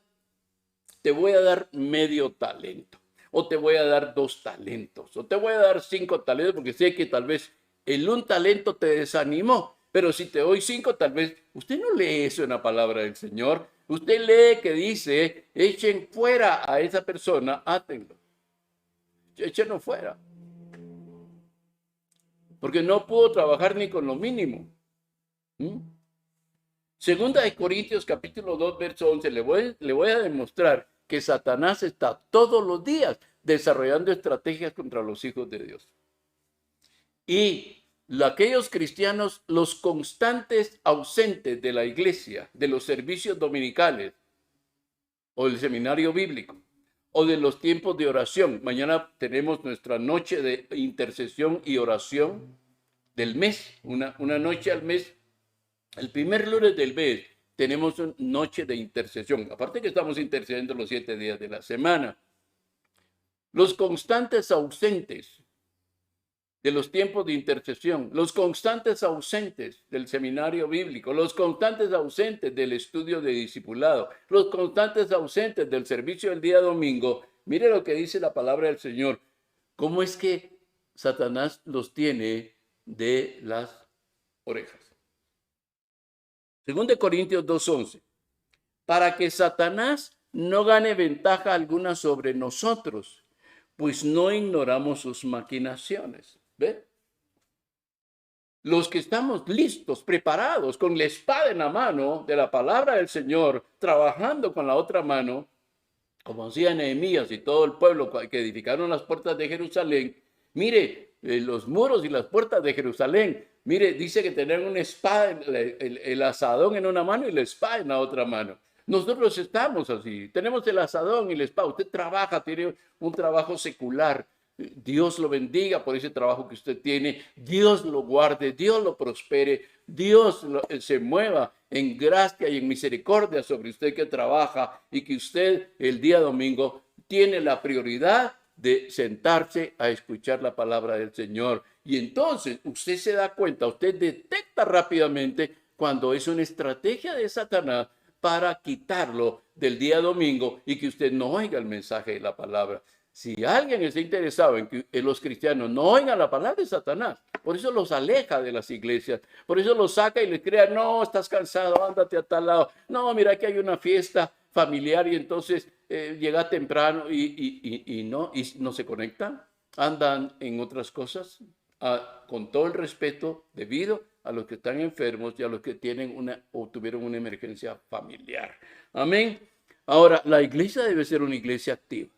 Te voy a dar medio talento. O te voy a dar 2 talentos. O te voy a dar 5 talentos porque sé que tal vez el un talento te desanimó. Pero si te doy 5, tal vez usted no lee eso en la palabra del Señor. Usted lee que dice, echen fuera a esa persona, átenlo. Échenlo fuera. Porque no pudo trabajar ni con lo mínimo. Segunda de Corintios capítulo 2, verso 11, le voy a demostrar que Satanás está todos los días desarrollando estrategias contra los hijos de Dios. Y aquellos cristianos, los constantes ausentes de la iglesia, de los servicios dominicales, o del seminario bíblico, o de los tiempos de oración. Mañana tenemos nuestra noche de intercesión y oración del mes, una noche al mes. El primer lunes del mes tenemos una noche de intercesión. Aparte que estamos intercediendo los 7 días de la semana. Los constantes ausentes de los tiempos de intercesión, los constantes ausentes del seminario bíblico, los constantes ausentes del estudio de discipulado, los constantes ausentes del servicio del día domingo. Mire lo que dice la palabra del Señor. ¿Cómo es que Satanás los tiene de las orejas? Según de Corintios 2:11, para que Satanás no gane ventaja alguna sobre nosotros, pues no ignoramos sus maquinaciones. ¿Ve? Los que estamos listos, preparados, con la espada en la mano de la palabra del Señor, trabajando con la otra mano, como hacía Nehemías y todo el pueblo que edificaron las puertas de Jerusalén. Mire, los muros y las puertas de Jerusalén, mire, dice que tenían una espada, el asadón en una mano y la espada en la otra mano. Nosotros estamos así, tenemos el asadón y la espada. Usted trabaja, tiene un trabajo secular. Dios lo bendiga por ese trabajo que usted tiene. Dios lo guarde, Dios lo prospere, Dios se mueva en gracia y en misericordia sobre usted que trabaja y que usted el día domingo tiene la prioridad de sentarse a escuchar la palabra del Señor. Y entonces usted se da cuenta, usted detecta rápidamente cuando es una estrategia de Satanás para quitarlo del día domingo y que usted no oiga el mensaje de la palabra. Si alguien está interesado en que los cristianos no oigan la palabra de Satanás, por eso los aleja de las iglesias, por eso los saca y les crea, no, estás cansado, ándate a tal lado, no, mira que hay una fiesta familiar y entonces llega temprano y no se conectan, andan en otras cosas, con todo el respeto debido a los que están enfermos y a los que tienen o tuvieron una emergencia familiar. Amén. Ahora, la iglesia debe ser una iglesia activa.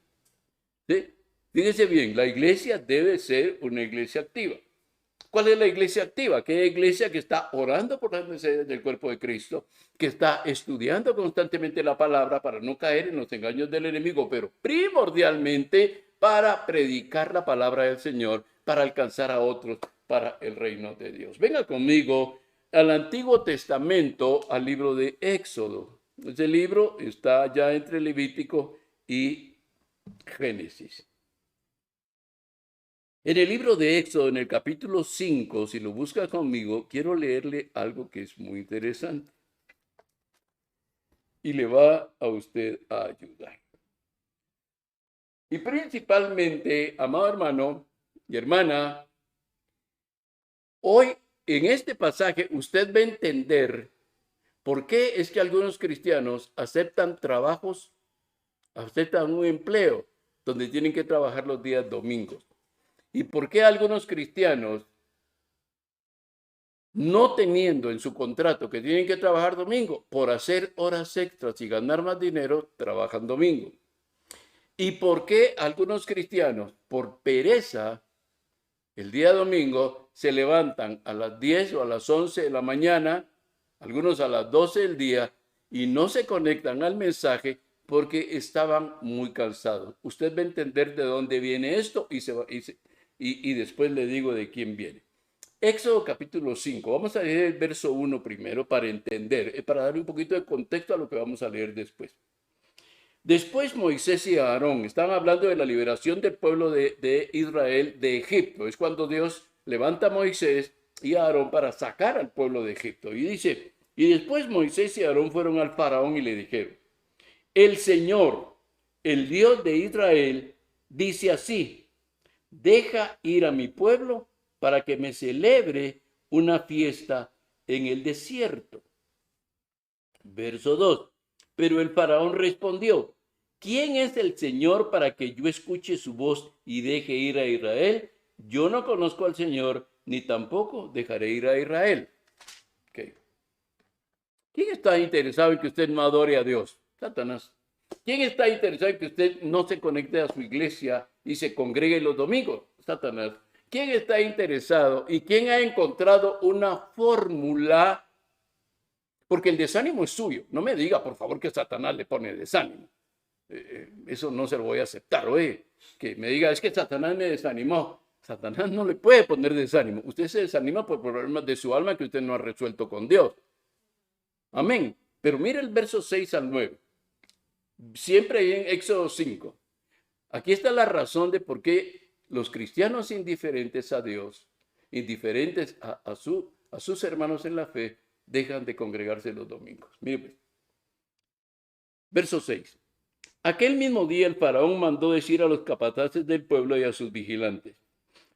¿Sí? Fíjese bien, la iglesia debe ser una iglesia activa. ¿Cuál es la iglesia activa? Aquella iglesia que está orando por las necesidades del cuerpo de Cristo, que está estudiando constantemente la palabra para no caer en los engaños del enemigo, pero primordialmente para predicar la palabra del Señor, para alcanzar a otros para el reino de Dios. Venga conmigo al Antiguo Testamento, al libro de Éxodo. Ese libro está ya entre Levítico y Génesis. En el libro de Éxodo, en el capítulo 5, si lo busca conmigo, quiero leerle algo que es muy interesante y le va a usted a ayudar. Y principalmente, amado hermano y hermana, hoy en este pasaje usted va a entender por qué es que algunos cristianos aceptan trabajos, aceptan un empleo donde tienen que trabajar los días domingos. ¿Y por qué algunos cristianos, no teniendo en su contrato que tienen que trabajar domingo, por hacer horas extras y ganar más dinero, trabajan domingo? ¿Y por qué algunos cristianos, por pereza, el día domingo se levantan a las 10 o a las 11 de la mañana, algunos a las 12 del día, y no se conectan al mensaje porque estaban muy cansados. Usted va a entender de dónde viene esto y después le digo de quién viene. Éxodo capítulo 5. Vamos a leer el verso 1 primero para entender, para darle un poquito de contexto a lo que vamos a leer después. Después Moisés y Aarón están hablando de la liberación del pueblo de Israel de Egipto. Es cuando Dios levanta a Moisés y a Aarón para sacar al pueblo de Egipto. Y dice, y después Moisés y Aarón fueron al faraón y le dijeron, el Señor, el Dios de Israel, dice así, deja ir a mi pueblo para que me celebre una fiesta en el desierto. Verso 2. Pero el faraón respondió, ¿quién es el Señor para que yo escuche su voz y deje ir a Israel? Yo no conozco al Señor, ni tampoco dejaré ir a Israel. Okay. ¿Quién está interesado en que usted no adore a Dios? Satanás. ¿Quién está interesado en que usted no se conecte a su iglesia y se congregue los domingos? Satanás. ¿Quién está interesado y quién ha encontrado una fórmula? Porque el desánimo es suyo. No me diga, por favor, que Satanás le pone desánimo. Eso no se lo voy a aceptar. Oye, que me diga, es que Satanás me desanimó. Satanás no le puede poner desánimo. Usted se desanima por problemas de su alma que usted no ha resuelto con Dios. Amén. Pero mire el verso 6 al 9. Siempre ahí en Éxodo 5. Aquí está la razón de por qué los cristianos indiferentes a Dios, indiferentes a sus hermanos en la fe, dejan de congregarse los domingos. Mire pues. Verso 6. Aquel mismo día el faraón mandó decir a los capataces del pueblo y a sus vigilantes,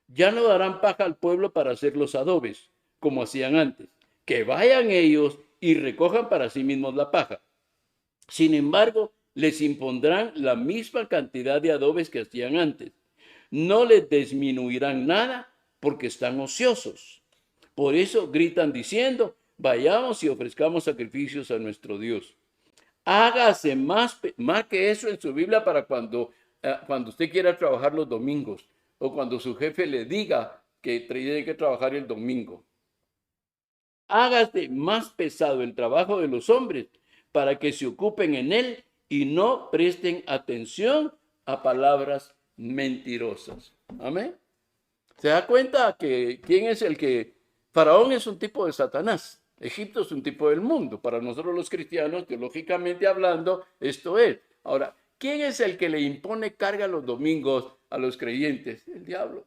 ya no darán paja al pueblo para hacer los adobes, como hacían antes, que vayan ellos y recojan para sí mismos la paja. Sin embargo, les impondrán la misma cantidad de adobes que hacían antes. No les disminuirán nada porque están ociosos. Por eso gritan diciendo, vayamos y ofrezcamos sacrificios a nuestro Dios. Hágase más que eso en su Biblia para cuando usted quiera trabajar los domingos o cuando su jefe le diga que tiene que trabajar el domingo. Hágase más pesado el trabajo de los hombres para que se ocupen en él y no presten atención a palabras mentirosas. Amén. ¿Se da cuenta que quién es el que... Faraón es un tipo de Satanás. Egipto es un tipo del mundo. Para nosotros los cristianos, teológicamente hablando, esto es. Ahora, ¿quién es el que le impone carga los domingos a los creyentes? El diablo.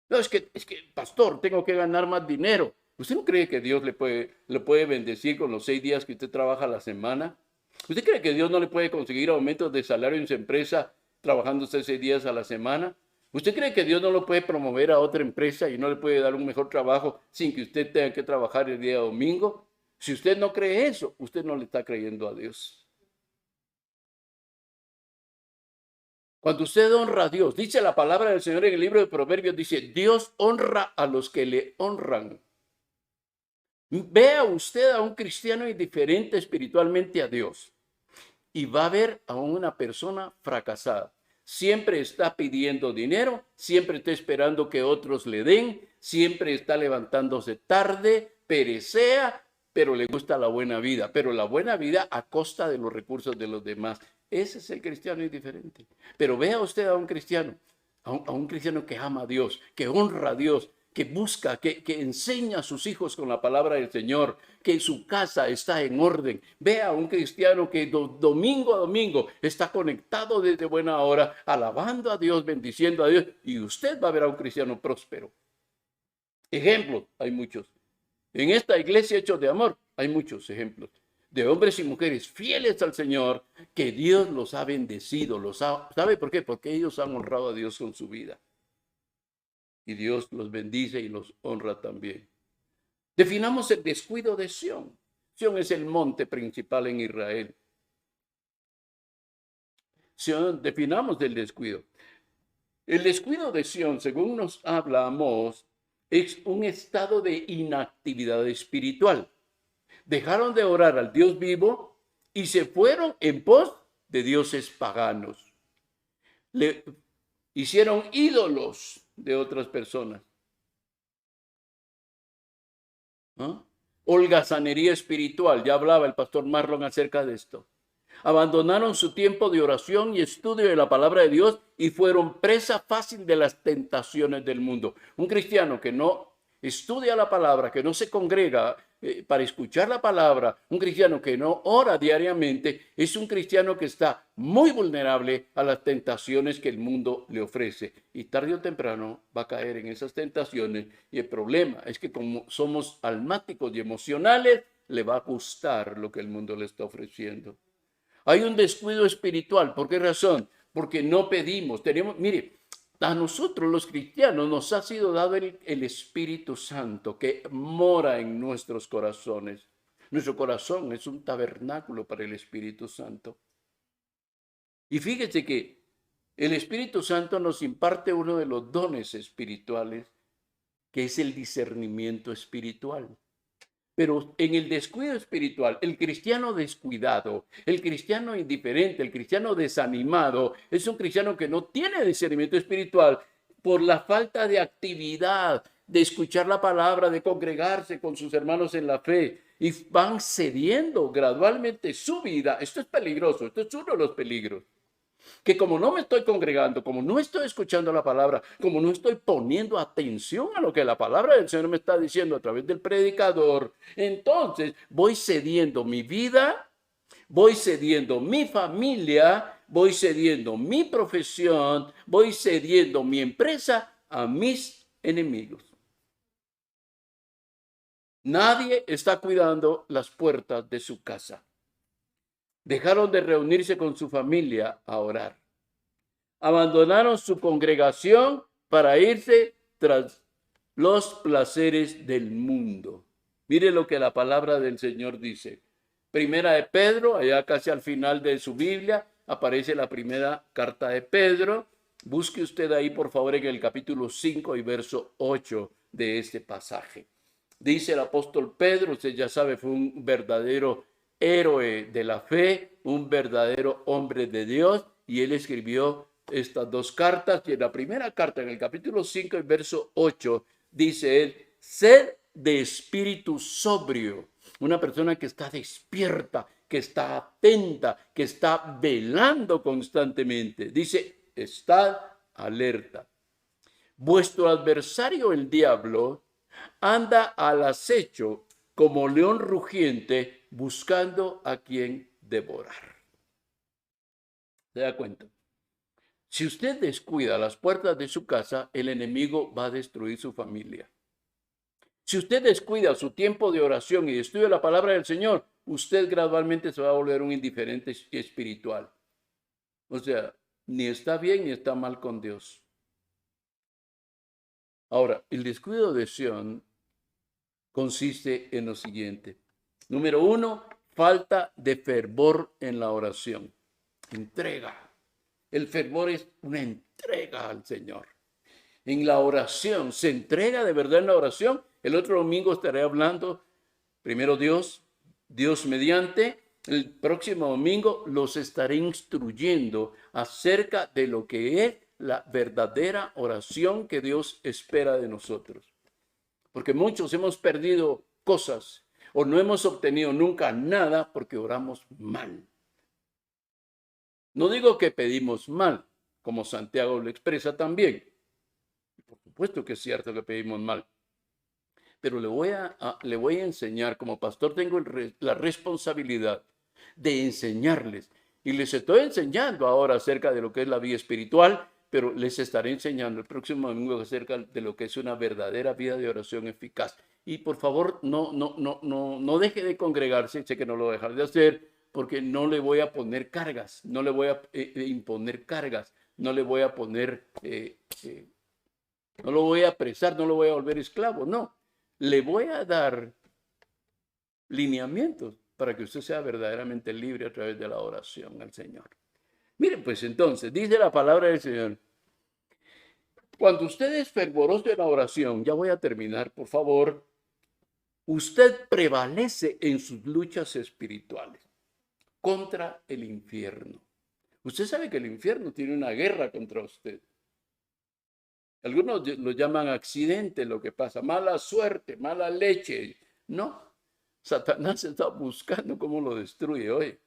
No, es que, pastor, tengo que ganar más dinero. ¿Usted no cree que Dios le puede bendecir con los 6 días que usted trabaja a la semana? ¿Usted cree que Dios no le puede conseguir aumentos de salario en su empresa trabajando usted 6 días a la semana? ¿Usted cree que Dios no lo puede promover a otra empresa y no le puede dar un mejor trabajo sin que usted tenga que trabajar el día domingo? Si usted no cree eso, usted no le está creyendo a Dios. Cuando usted honra a Dios, dice la palabra del Señor en el libro de Proverbios, dice, Dios honra a los que le honran. Vea usted a un cristiano indiferente espiritualmente a Dios y va a ver a una persona fracasada. Siempre está pidiendo dinero, siempre está esperando que otros le den, siempre está levantándose tarde, perecea, pero le gusta la buena vida, pero la buena vida a costa de los recursos de los demás. Ese es el cristiano indiferente. Pero vea usted a un cristiano, a un cristiano que ama a Dios, que honra a Dios, que busca, que enseña a sus hijos con la palabra del Señor, que su casa está en orden. Vea a un cristiano que domingo a domingo está conectado desde buena hora, alabando a Dios, bendiciendo a Dios, y usted va a ver a un cristiano próspero. Ejemplos, hay muchos. En esta iglesia Hechos de Amor hay muchos ejemplos de hombres y mujeres fieles al Señor, que Dios los ha bendecido. ¿Sabe por qué? Porque ellos han honrado a Dios con su vida. Y Dios los bendice y los honra también. Definamos el descuido de Sión. Sión es el monte principal en Israel. Sión, definamos el descuido. El descuido de Sión, según nos habla Amós, es un estado de inactividad espiritual. Dejaron de orar al Dios vivo y se fueron en pos de dioses paganos. hicieron ídolos de otras personas. ¿Ah? Holgazanería espiritual, ya hablaba el pastor Marlon acerca de esto. Abandonaron su tiempo de oración y estudio de la palabra de Dios y fueron presa fácil de las tentaciones del mundo. Un cristiano que no estudia la palabra, que no se congrega para escuchar la palabra, un cristiano que no ora diariamente, es un cristiano que está muy vulnerable a las tentaciones que el mundo le ofrece. Y tarde o temprano va a caer en esas tentaciones. Y el problema es que como somos almáticos y emocionales, le va a gustar lo que el mundo le está ofreciendo. Hay un descuido espiritual. ¿Por qué razón? Porque no pedimos. Mire, a nosotros los cristianos nos ha sido dado el Espíritu Santo que mora en nuestros corazones. Nuestro corazón es un tabernáculo para el Espíritu Santo. Y fíjese que el Espíritu Santo nos imparte uno de los dones espirituales, que es el discernimiento espiritual. Pero en el descuido espiritual, el cristiano descuidado, el cristiano indiferente, el cristiano desanimado, es un cristiano que no tiene discernimiento espiritual por la falta de actividad, de escuchar la palabra, de congregarse con sus hermanos en la fe. Y van cediendo gradualmente su vida. Esto es peligroso, esto es uno de los peligros. Que como no me estoy congregando, como no estoy escuchando la palabra, como no estoy poniendo atención a lo que la palabra del Señor me está diciendo a través del predicador, entonces voy cediendo mi vida, voy cediendo mi familia, voy cediendo mi profesión, voy cediendo mi empresa a mis enemigos. Nadie está cuidando las puertas de su casa. Dejaron de reunirse con su familia a orar. Abandonaron su congregación para irse tras los placeres del mundo. Mire lo que la palabra del Señor dice. Primera de Pedro, allá casi al final de su Biblia, aparece la primera carta de Pedro. Busque usted ahí, por favor, en el capítulo 5 y verso 8 de este pasaje. Dice el apóstol Pedro, usted ya sabe, fue un verdadero héroe de la fe, un verdadero hombre de Dios, y él escribió estas dos cartas, y en la primera carta, en el capítulo 5 y verso 8, dice él, sed de espíritu sobrio, una persona que está despierta, que está atenta, que está velando constantemente. Dice, estad alerta. Vuestro adversario, el diablo, anda al acecho como león rugiente buscando a quien devorar. ¿Se da cuenta? Si usted descuida las puertas de su casa, el enemigo va a destruir su familia. Si usted descuida su tiempo de oración y de estudio de la palabra del Señor, usted gradualmente se va a volver un indiferente espiritual. O sea, ni está bien ni está mal con Dios. Ahora, el descuido de Sión consiste en lo siguiente. Número 1, falta de fervor en la oración. Entrega. El fervor es una entrega al Señor. En la oración, se entrega de verdad en la oración. El otro domingo estaré hablando, primero Dios mediante. El próximo domingo los estaré instruyendo acerca de lo que es la verdadera oración que Dios espera de nosotros. Porque muchos hemos perdido cosas o no hemos obtenido nunca nada porque oramos mal. No digo que pedimos mal, como Santiago lo expresa también. Por supuesto que es cierto que pedimos mal. Pero le voy a enseñar, como pastor tengo la responsabilidad de enseñarles. Y les estoy enseñando ahora acerca de lo que es la vida espiritual, pero les estaré enseñando el próximo domingo acerca de lo que es una verdadera vida de oración eficaz. Y por favor, no deje de congregarse, sé que no lo va a dejar de hacer, porque no le voy a poner cargas, no le voy a imponer cargas, no le voy a poner, no lo voy a apresar, no lo voy a volver esclavo, no. Le voy a dar lineamientos para que usted sea verdaderamente libre a través de la oración al Señor. Miren, pues entonces, dice la palabra del Señor, cuando usted es fervoroso en la oración, ya voy a terminar, por favor, usted prevalece en sus luchas espirituales contra el infierno. Usted sabe que el infierno tiene una guerra contra usted. Algunos lo llaman accidente lo que pasa, mala suerte, mala leche. No, Satanás está buscando cómo lo destruye hoy.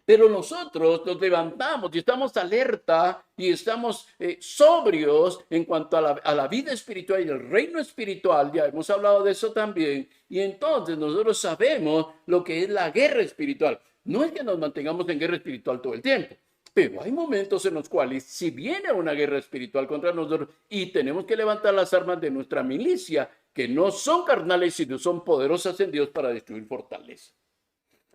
Pero nosotros nos levantamos y estamos alerta y estamos sobrios en cuanto a la vida espiritual y el reino espiritual. Ya hemos hablado de eso también. Y entonces nosotros sabemos lo que es la guerra espiritual. No es que nos mantengamos en guerra espiritual todo el tiempo, pero hay momentos en los cuales si viene una guerra espiritual contra nosotros y tenemos que levantar las armas de nuestra milicia, que no son carnales, sino son poderosas en Dios para destruir fortalezas.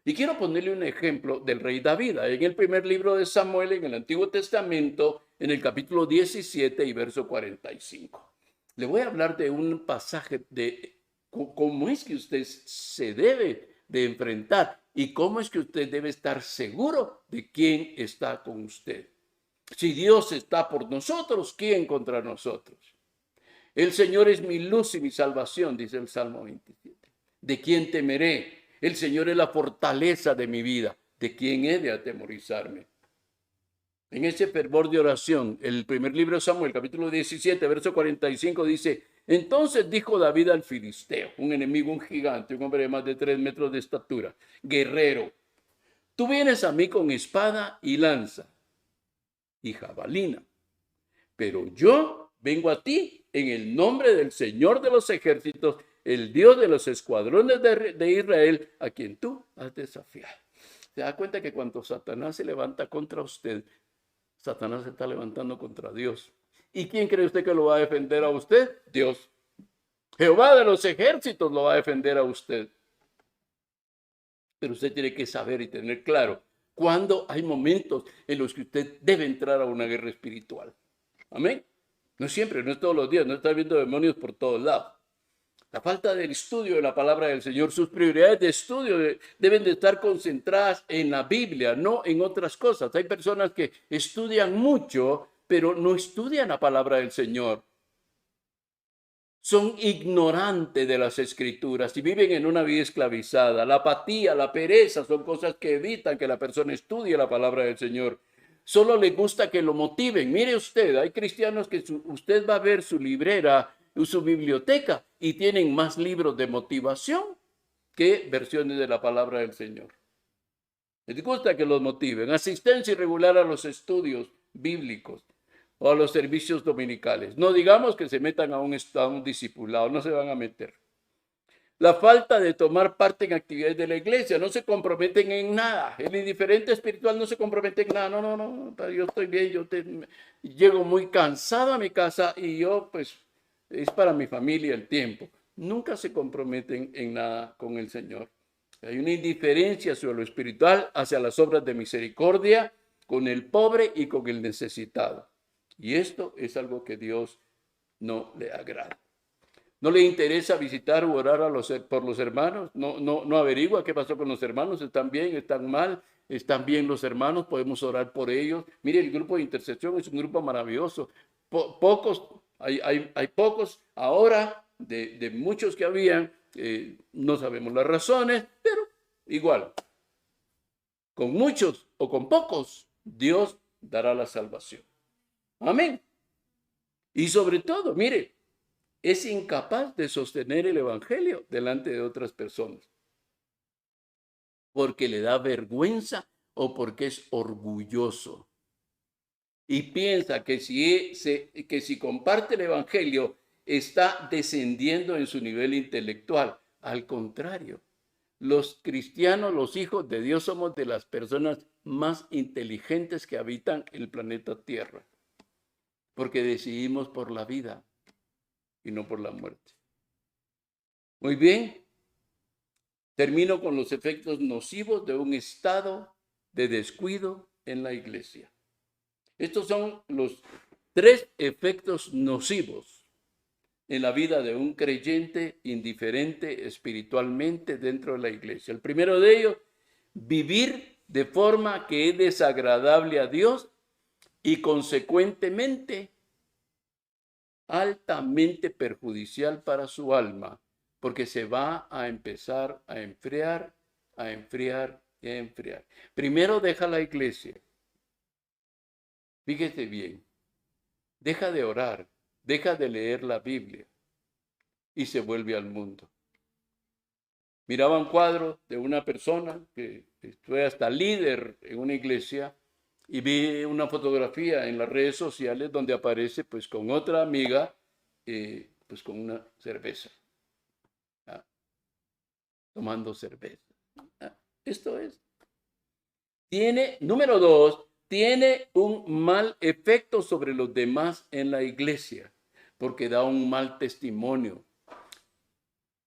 Y quiero ponerle un ejemplo del rey David. En el primer libro de Samuel, en el Antiguo Testamento, en el capítulo 17 y verso 45. Le voy a hablar de un pasaje de cómo es que usted se debe de enfrentar y cómo es que usted debe estar seguro de quién está con usted. Si Dios está por nosotros, ¿quién contra nosotros? El Señor es mi luz y mi salvación, dice el Salmo 27. ¿De quién temeré? El Señor es la fortaleza de mi vida. ¿De quién he de atemorizarme? En ese fervor de oración, el primer libro de Samuel, capítulo 17, verso 45, dice: entonces dijo David al filisteo, un enemigo, un gigante, un hombre de más de 3 metros de estatura, guerrero, tú vienes a mí con espada y lanza y jabalina, pero yo vengo a ti en el nombre del Señor de los ejércitos, el Dios de los escuadrones de Israel, a quien tú has desafiado. Se da cuenta que cuando Satanás se levanta contra usted, Satanás se está levantando contra Dios. ¿Y quién cree usted que lo va a defender a usted? Dios. Jehová de los ejércitos lo va a defender a usted. Pero usted tiene que saber y tener claro cuándo hay momentos en los que usted debe entrar a una guerra espiritual. Amén. No siempre, no es todos los días, no está viendo demonios por todos lados. La falta del estudio de la palabra del Señor, sus prioridades de estudio deben de estar concentradas en la Biblia, no en otras cosas. Hay personas que estudian mucho, pero no estudian la palabra del Señor. Son ignorantes de las escrituras y viven en una vida esclavizada. La apatía, la pereza son cosas que evitan que la persona estudie la palabra del Señor. Solo le gusta que lo motiven. Mire usted, hay cristianos que usted va a ver su librera, su biblioteca, y tienen más libros de motivación que versiones de la palabra del Señor. Les gusta que los motiven. Asistencia irregular a los estudios bíblicos o a los servicios dominicales. No digamos que se metan a un discipulado, no se van a meter. La falta de tomar parte en actividades de la iglesia, no se comprometen en nada. El indiferente espiritual no se compromete en nada. No, yo estoy bien, llego muy cansado a mi casa y yo pues es para mi familia el tiempo. Nunca se comprometen en nada con el Señor. Hay una indiferencia sobre lo espiritual hacia las obras de misericordia con el pobre y con el necesitado. Y esto es algo que Dios no le agrada. ¿No le interesa visitar o orar por los hermanos? No averigua qué pasó con los hermanos. ¿Están bien? ¿Están mal? ¿Están bien los hermanos? Podemos orar por ellos. Mire, el grupo de intercesión es un grupo maravilloso. Hay pocos ahora de muchos que habían. No sabemos las razones, pero igual, con muchos o con pocos, Dios dará la salvación. Amén. Y sobre todo, mire, es incapaz de sostener el evangelio delante de otras personas porque le da vergüenza o porque es orgulloso y piensa que si comparte el evangelio está descendiendo en su nivel intelectual. Al contrario, los cristianos, los hijos de Dios, somos de las personas más inteligentes que habitan el planeta Tierra porque decidimos por la vida y no por la muerte. Muy bien, termino con los efectos nocivos de un estado de descuido en la iglesia. Estos son los 3 efectos nocivos en la vida de un creyente indiferente espiritualmente dentro de la iglesia. El primero de ellos, vivir de forma que es desagradable a Dios y consecuentemente altamente perjudicial para su alma, porque se va a empezar a enfriar, a enfriar y a enfriar. Primero deja la iglesia. Fíjese bien, deja de orar, deja de leer la Biblia y se vuelve al mundo. Miraba un cuadro de una persona que fue hasta líder en una iglesia y vi una fotografía en las redes sociales donde aparece pues con otra amiga, pues con una cerveza, ¿ah? Tomando cerveza. ¿Ah? Esto es. Número 2, tiene un mal efecto sobre los demás en la iglesia, porque da un mal testimonio.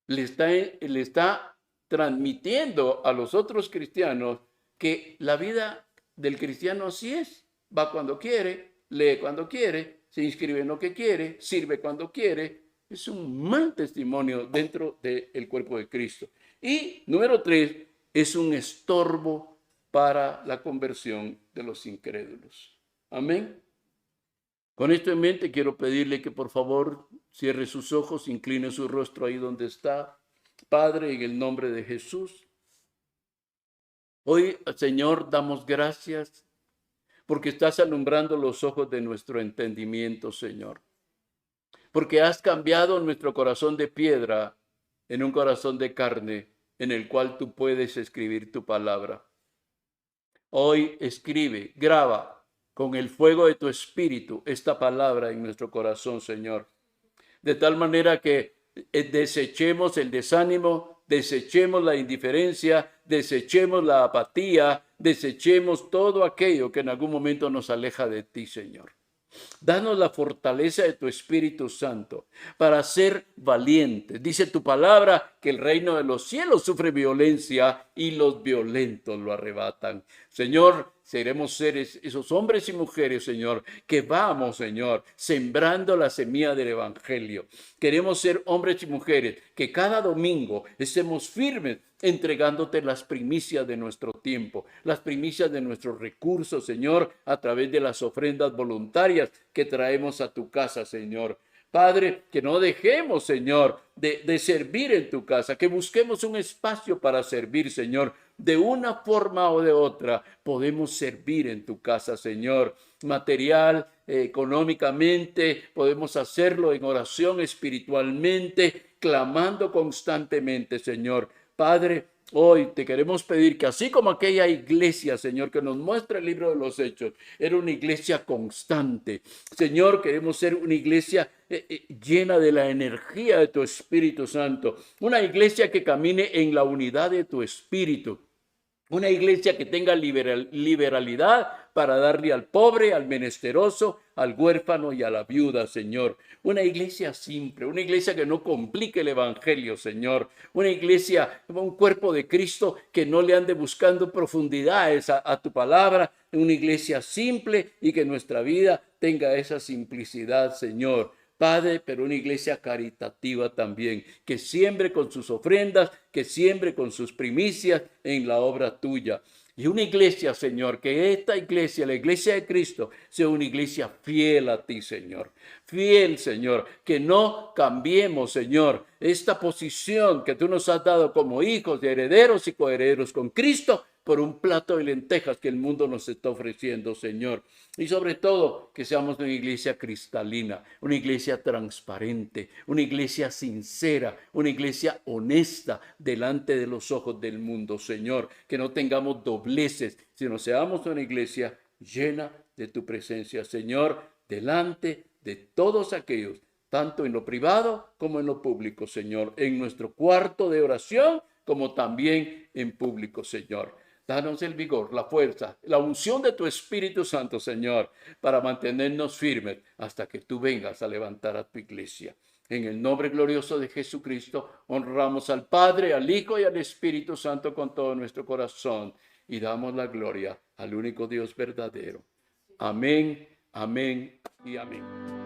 Le está transmitiendo a los otros cristianos que la vida del cristiano así es. Va cuando quiere, lee cuando quiere, se inscribe en lo que quiere, sirve cuando quiere. Es un mal testimonio dentro del cuerpo de Cristo. Y número 3, es un estorbo para la conversión de los incrédulos. Amén. Con esto en mente, quiero pedirle que por favor cierre sus ojos, incline su rostro ahí donde está. Padre, en el nombre de Jesús, hoy, Señor, damos gracias porque estás alumbrando los ojos de nuestro entendimiento, Señor. Porque has cambiado nuestro corazón de piedra en un corazón de carne en el cual tú puedes escribir tu palabra. Hoy escribe, graba con el fuego de tu espíritu esta palabra en nuestro corazón, Señor. De tal manera que desechemos el desánimo, desechemos la indiferencia, desechemos la apatía, desechemos todo aquello que en algún momento nos aleja de ti, Señor. Danos la fortaleza de tu Espíritu Santo para ser valientes. Dice tu palabra que el reino de los cielos sufre violencia y los violentos lo arrebatan. Señor, seremos seres, esos hombres y mujeres, Señor, que vamos, Señor, sembrando la semilla del Evangelio. Queremos ser hombres y mujeres que cada domingo estemos firmes entregándote las primicias de nuestro tiempo, las primicias de nuestros recursos, Señor, a través de las ofrendas voluntarias que traemos a tu casa, Señor. Padre, que no dejemos, Señor, de servir en tu casa, que busquemos un espacio para servir, Señor. De una forma o de otra podemos servir en tu casa, Señor. Material, económicamente, podemos hacerlo en oración, espiritualmente, clamando constantemente, Señor. Padre, hoy te queremos pedir que así como aquella iglesia, Señor, que nos muestra el libro de los Hechos, era una iglesia constante. Señor, queremos ser una iglesia llena de la energía de tu Espíritu Santo. Una iglesia que camine en la unidad de tu Espíritu. Una iglesia que tenga liberalidad para darle al pobre, al menesteroso, al huérfano y a la viuda, Señor. Una iglesia simple, una iglesia que no complique el evangelio, Señor. Una iglesia, un cuerpo de Cristo que no le ande buscando profundidades a tu palabra. Una iglesia simple y que nuestra vida tenga esa simplicidad, Señor. Padre, pero una iglesia caritativa también, que siembre con sus ofrendas, que siembre con sus primicias en la obra tuya. Y una iglesia, Señor, que esta iglesia, la iglesia de Cristo, sea una iglesia fiel a ti, Señor. Fiel, Señor, que no cambiemos, Señor, esta posición que tú nos has dado como hijos, de herederos y coherederos con Cristo, por un plato de lentejas que el mundo nos está ofreciendo, Señor. Y sobre todo, que seamos una iglesia cristalina, una iglesia transparente, una iglesia sincera, una iglesia honesta delante de los ojos del mundo, Señor. Que no tengamos dobleces, sino seamos una iglesia llena de tu presencia, Señor, delante de todos aquellos, tanto en lo privado como en lo público, Señor. En nuestro cuarto de oración, como también en público, Señor. Danos el vigor, la fuerza, la unción de tu Espíritu Santo, Señor, para mantenernos firmes hasta que tú vengas a levantar a tu iglesia. En el nombre glorioso de Jesucristo, honramos al Padre, al Hijo y al Espíritu Santo con todo nuestro corazón y damos la gloria al único Dios verdadero. Amén, amén y amén.